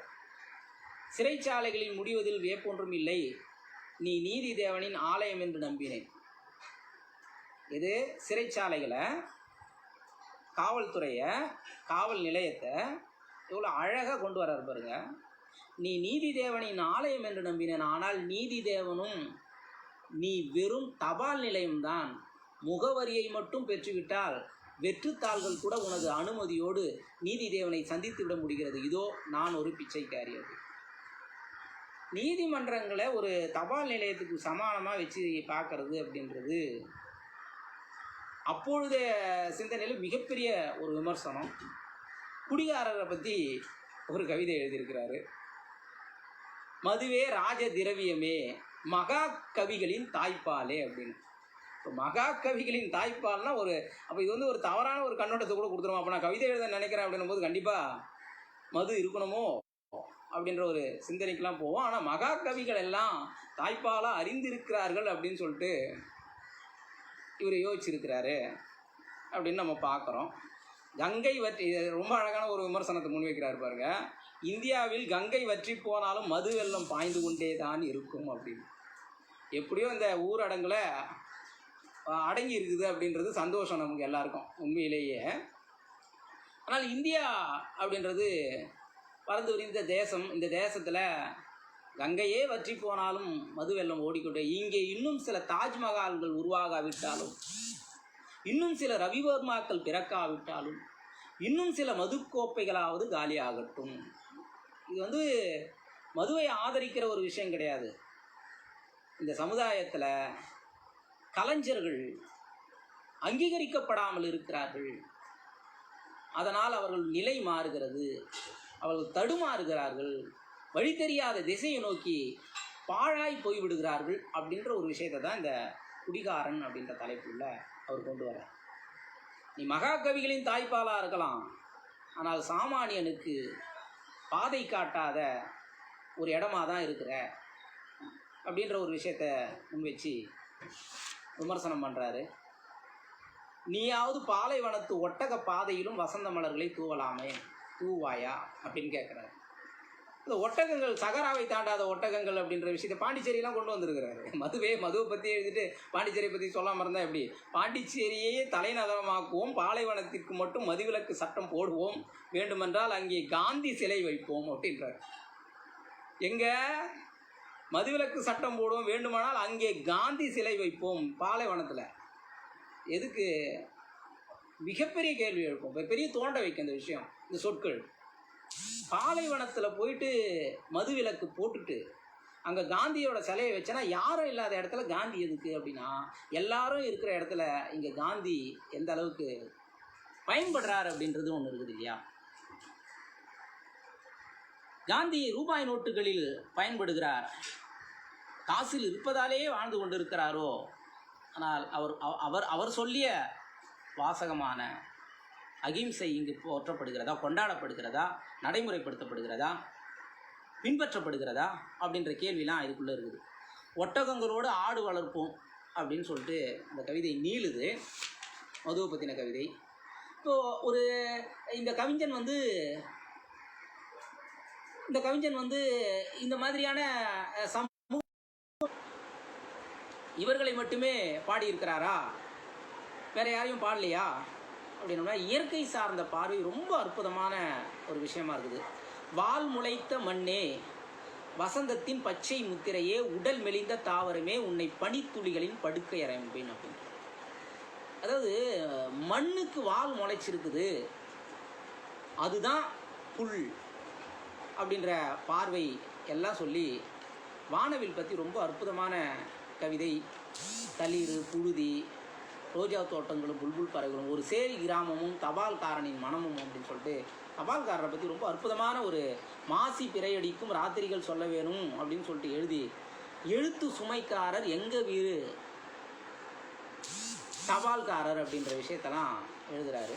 சிறைச்சாலைகளில் முடிவதில் வியப்பொன்றும் இல்லை, நீ நீதி தேவனின் ஆலயம் என்று நம்பினேன். இது சிறைச்சாலைகளை, காவல்துறையை, காவல் நிலையத்தை எவ்வளோ அழகாக கொண்டு வர்றார் பாருங்க. நீ நீதி தேவனின் ஆலயம் என்று நம்பினேன், ஆனால் நீதி தேவனும் நீ வெறும் தபால் நிலையம்தான். முகவரியை மட்டும் பெற்றுவிட்டால் வெற்றுத்தாள்கள் கூட உனது அனுமதியோடு நீதி தேவனை சந்தித்து விட முடிகிறது. இதோ நான் ஒரு பிச்சைக்காரி. அது நீதிமன்றங்களை ஒரு தபால் நிலையத்துக்கு சமானமாக வச்சு பார்க்கறது அப்படின்றது அப்பொழுதைய சிந்தனையில் மிகப்பெரிய ஒரு விமர்சனம். குடிகாரரை பற்றி ஒரு கவிதை எழுதியிருக்கிறாரு. மதுவே ராஜ திரவியமே, மகா கவிகளின் தாய்ப்பாலே அப்படின்னு. இப்போ மகா கவிகளின் தாய்ப்பால்னால் ஒரு, அப்போ இது வந்து ஒரு தவறான ஒரு கண்ணோட்டத்தை கூட கொடுத்துருவோம். அப்போ நான் கவிதை எழுத நினைக்கிறேன் அப்படின்னும் போது கண்டிப்பாக மது இருக்கணுமோ அப்படின்ற ஒரு சிந்தனைக்கெலாம் போவோம். ஆனால் மகா கவிகள் எல்லாம் தாய்ப்பாலாக அறிந்திருக்கிறார்கள் அப்படின்னு சொல்லிட்டு இவர் யோசிச்சிருக்கிறாரு அப்படின்னு நம்ம பார்க்குறோம். கங்கை வற்றி, ரொம்ப அழகான ஒரு விமர்சனத்தை முன்வைக்கிறார் பாருங்க. இந்தியாவில் கங்கை வற்றி போனாலும் மது வெள்ளம் பாய்ந்து கொண்டே தான் இருக்கும் அப்படின்னு. எப்படியோ இந்த ஊரடங்கில் அடங்கி இருக்குது அப்படின்றது சந்தோஷம் நமக்கு எல்லாருக்கும் உண்மையிலேயே. ஆனால் இந்தியா அப்படின்றது பறந்து விரிந்த தேசம். இந்த தேசத்தில் கங்கையே வற்றி போனாலும் மது வெள்ளம் ஓடிக்கொண்டே, இங்கே இன்னும் சில தாஜ்மஹால்கள் உருவாகாவிட்டாலும், இன்னும் சில ரவிவர்மாக்கள் பிறக்காவிட்டாலும், இன்னும் சில மதுக்கோப்பைகளாவது காலியாகட்டும். இது வந்து மதுவை ஆதரிக்கிற ஒரு விஷயம் கிடையாது. இந்த சமுதாயத்தில் கலைஞர்கள் அங்கீகரிக்கப்படாமல் இருக்கிறார்கள். அதனால் அவர்கள் நிலை மாறுகிறது, அவர்கள் தடுமாறுகிறார்கள், வழி தெரியாத திசையை நோக்கி பாழாய் போய்விடுகிறார்கள் அப்படின்ற ஒரு விஷயத்தை தான் இந்த குடிகாரன் அப்படின்ற தலைப்புள்ள அவர் கொண்டு வர. நீ மகாகவிகளின் தாய்ப்பாலாக இருக்கலாம், ஆனால் சாமானியனுக்கு பாதை காட்டாத ஒரு இடமா தான் இருக்கிற அப்படின்ற ஒரு விஷயத்த முன்வச்சு விமர்சனம் பண்ணுறாரு. நீயாவது பாலைவனத்து ஒட்டக பாதையிலும் வசந்த மலர்களை தூவலாமே, தூவாயா அப்படின்னு கேட்குறாரு. இந்த ஒட்டகங்கள், சகராவை தாண்டாத ஒட்டகங்கள் அப்படின்ற விஷயத்தை பாண்டிச்சேரியெலாம் கொண்டு வந்திருக்கிறாரு. மதுவை பற்றி எழுதிட்டு பாண்டிச்சேரியை பற்றி சொல்லாமல் இருந்தால் எப்படி? பாண்டிச்சேரியே தலைநகரமாக்குவோம், பாலைவனத்திற்கு மட்டும் மதுவிலக்கு சட்டம் போடுவோம், வேண்டுமென்றால் அங்கே காந்தி சிலை வைப்போம் அப்படின்றார். எங்கே மதுவிலக்கு சட்டம் போடுவோம், வேண்டுமானால் அங்கே காந்தி சிலை வைப்போம் பாலைவனத்தில்? எதுக்கு? மிகப்பெரிய கேள்வி எழுப்போம், பெரிய தோண்ட வைக்க இந்த விஷயம், இந்த சொற்கள். பாலைவனத்தில் போயிட்டு மதுவிலக்கு போட்டுட்டு அங்கே காந்தியோட சிலையை வச்சேன்னா யாரும் இல்லாத இடத்துல காந்தி எதுக்கு அப்படின்னா, எல்லாரும் இருக்கிற இடத்துல இங்கே காந்தி எந்த அளவுக்கு பயன்படுறார் அப்படின்றது ஒன்று இருக்குது இல்லையா? காந்தி ரூபாய் நோட்டுகளில் பயன்படுகிறார், காசில் இருப்பதாலேயே வாழ்ந்து கொண்டிருக்கிறாரோ? ஆனால் அவர் சொல்லிய வாசகமான அகிம்சை இங்கு போற்றப்படுகிறதா, கொண்டாடப்படுகிறதா, நடைமுறைப்படுத்தப்படுகிறதா, பின்பற்றப்படுகிறதா அப்படின்ற கேள்விலாம் இதுக்குள்ளே இருக்குது. ஒட்டகங்களோடு ஆடு வளர்ப்போம் அப்படின்னு சொல்லிட்டு இந்த கவிதை நீளுது, மதுவை பற்றின கவிதை. இப்போது இந்த கவிஞன் வந்து இந்த மாதிரியான இவர்களை மட்டுமே பாடியிருக்கிறாரா, வேற யாரையும் பாடலையா அப்படின்னா, இயற்கை சார்ந்த பார்வை ரொம்ப அற்புதமான ஒரு விஷயமா இருக்குது. வால் முளைத்த மண்ணே, வசந்தத்தின் பச்சை முத்திரையே, உடல் மெலிந்த தாவரமே, உன்னை பனித்துளிகளின் படுக்கை அறைம்பேன் அப்படின்னு. அதாவது மண்ணுக்கு வால் முளைச்சிருக்குது, அதுதான் புல் அப்படின்ற பார்வை எல்லாம் சொல்லி வானவில் பற்றி ரொம்ப அற்புதமான கவிதை. தளிர், புழுதி, ரோஜா தோட்டங்களும் புல்புல் பறவைகளும், ஒரு சேரி கிராமமும் தபால்காரனின் மனமும் அப்படின்னு சொல்லிட்டு தபால்காரரை பற்றி ரொம்ப அற்புதமான ஒரு மாசி பிறையடிக்கும் ராத்திரிகள் சொல்ல வேணும் அப்படின்னு சொல்லிட்டு எழுதி, எழுத்து சுமைக்காரர் எங்க வீரு தபால்காரர் அப்படின்ற விஷயத்தெல்லாம் எழுதுகிறாரு.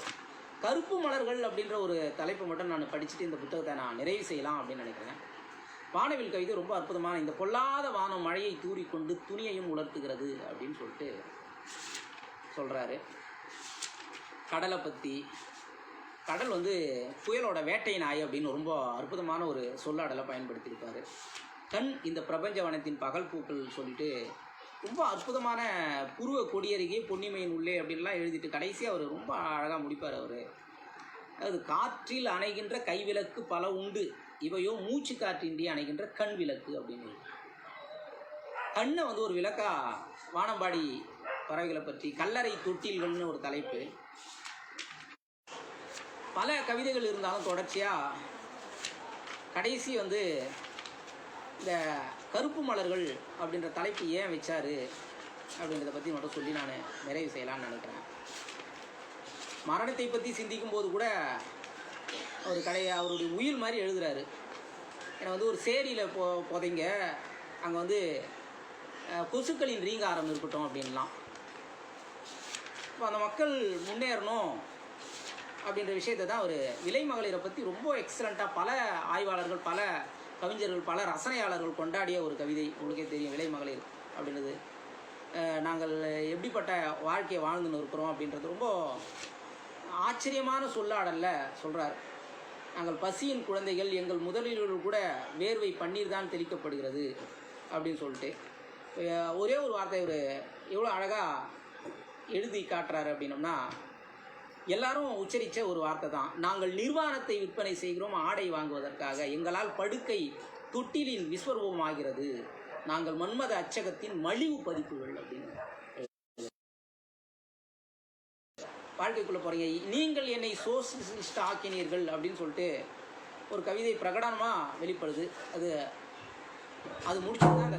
கருப்பு மலர்கள் அப்படின்ற ஒரு தலைப்பை மட்டும் நான் படிச்சுட்டு இந்த புத்தகத்தை நான் நிறைவு செய்யலாம் அப்படின்னு நினைக்கிறேன். வானவில் கவிதை ரொம்ப அற்புதமான, இந்த பொல்லாத வானம் மழையை தூறிக்கொண்டு துணியையும் உலர்த்துகிறது அப்படின்னு சொல்லிட்டு சொல்கிறாரு. கடலை பற்றி, கடல் புயலோட வேட்டை நாய் அப்படின்னு ரொம்ப அற்புதமான ஒரு சொல்லாடலை பயன்படுத்தியிருப்பார். கண் இந்த பிரபஞ்ச வனத்தின் பகல் பூக்கள் சொல்லிட்டு ரொம்ப அற்புதமான புருவ கொடியருகே பொன்னிமையின் உள்ளே அப்படின்லாம் எழுதிட்டு கடைசியாக அவர் ரொம்ப அழகாக முடிப்பார். அதாவது காற்றில் அணைகின்ற கைவிளக்கு பல உண்டு, இவையோ மூச்சு காற்றின்றி அணைகின்ற கண் விளக்கு அப்படின்னு. கண்ணை ஒரு விளக்கா வானம்பாடி பறவைகளை பற்றி, கல்லறை தொட்டில்கள்னு ஒரு தலைப்பு. பல கவிதைகள் இருந்தாலும் தொடர்ச்சியாக கடைசி இந்த கருப்பு மலர்கள் அப்படின்ற தலைப்பு ஏன் வச்சார் அப்படின்றத பற்றி மட்டும் சொல்லி நான் நிறைவு செய்யலான்னு நினைக்கிறேன். மரணத்தை பற்றி சிந்திக்கும் போது கூட அவருடைய உயிர் மாதிரி எழுதுகிறாரு. ஏன்னா ஒரு சேரியில் போதைங்க, அங்கே கொசுக்களின் ரீங்காரம் இருக்கட்டும் அப்படின்லாம். இப்போ அந்த மக்கள் முன்னேறணும் அப்படின்ற விஷயத்தை தான் ஒரு விலை மகளிரை பற்றி ரொம்ப எக்ஸலண்ட்டாக பல ஆய்வாளர்கள், பல கவிஞர்கள், பல ரசனையாளர்கள் கொண்டாடிய ஒரு கவிதை. உங்களுக்கே தெரியும் விலை மகளிர் அப்படின்றது. நாங்கள் எப்படிப்பட்ட வாழ்க்கையை வாழ்ந்துன்னு இருக்கிறோம் அப்படின்றது ரொம்ப ஆச்சரியமான சொல்லாடல்ல சொல்கிறார். நாங்கள் பசியின் குழந்தைகள், எங்கள் முதலீடுகள் கூட வேர்வை பன்னீர் தான் தெளிக்கப்படுகிறது அப்படின்னு சொல்லிட்டு ஒரே ஒரு வார்த்தை எவ்வளோ அழகாக எழுதி காட்டுறாரு அப்படின்னோம்னா, எல்லாரும் உச்சரித்த ஒரு வார்த்தை தான். நாங்கள் நிர்வாணத்தை விற்பனை செய்கிறோம் ஆடை வாங்குவதற்காக, எங்களால் படுக்கை தொட்டிலின் விஸ்வரூபம் ஆகிறது, நாங்கள் மன்மத அச்சகத்தின் மலிவு பதிப்புகள் அப்படின்னு. வாழ்க்கைக்குள்ளே போகிறீங்க, நீங்கள் என்னை சோசியலிஸ்ட் ஆக்கினீர்கள் அப்படின்னு சொல்லிட்டு ஒரு கவிதை பிரகடனமாக வெளிப்படுது. அது முடிச்சுதான் அந்த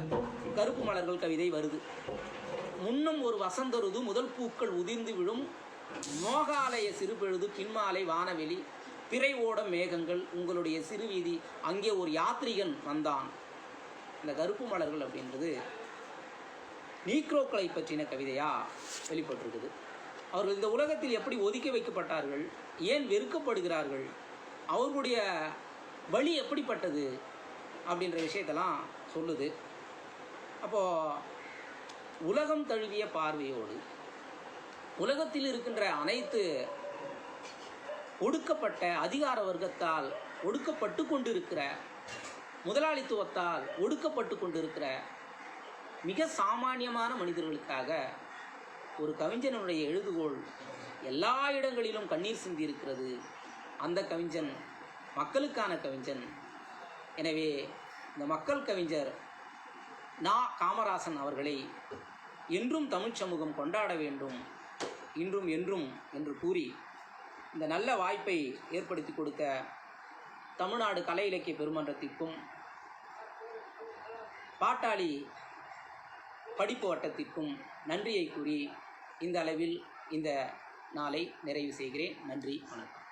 கருப்பு மலர்கள் கவிதை வருது. முன்னும் ஒரு வசந்தருது, முதல் பூக்கள் உதிர்ந்து விழும், மோகாலய சிறுபெழுது, பின்மாலை வானவெளி, பிறை ஓட மேகங்கள், உங்களுடைய சிறுவீதி, அங்கே ஒரு யாத்ரிகன் வந்தான். இந்த கருப்பு மலர்கள் அப்படின்றது நீக்ரோக்களை பற்றின கவிதையாக வெளிப்பட்டிருக்குது. அவர்கள் இந்த உலகத்தில் எப்படி ஒதுக்கி வைக்கப்பட்டார்கள், ஏன் வெறுக்கப்படுகிறார்கள், அவர்களுடைய வழி எப்படிப்பட்டது அப்படின்ற விஷயத்தெல்லாம் சொல்லுது. அப்போது உலகம் தழுவிய பார்வையோடு உலகத்தில் இருக்கின்ற அனைத்து ஒடுக்கப்பட்ட அதிகார வர்க்கத்தால் ஒடுக்கப்பட்டு கொண்டிருக்கிற, முதலாளித்துவத்தால் ஒடுக்கப்பட்டு கொண்டிருக்கிற மிக சாமானியமான மனிதர்களுக்காக ஒரு கவிஞனுடைய எழுதுகோள் எல்லா இடங்களிலும் கண்ணீர் சிந்தி இருக்கிறது. அந்த கவிஞன் மக்களுக்கான கவிஞன். எனவே இந்த மக்கள் கவிஞர் நா. காமராசன் அவர்களை என்றும் தமிழ் சமூகம் கொண்டாட வேண்டும், இன்றும் என்றும் என்று கூறி இந்த நல்ல வாய்ப்பை ஏற்படுத்தி கொடுத்த தமிழ்நாடு கலை இலக்கிய பெருமன்றத்திற்கும் பாட்டாளி படிப்பு வட்டத்திற்கும் நன்றியை கூறி இந்த அளவில் இந்த நாளை நிறைவு செய்கிறேன். நன்றி, வணக்கம்.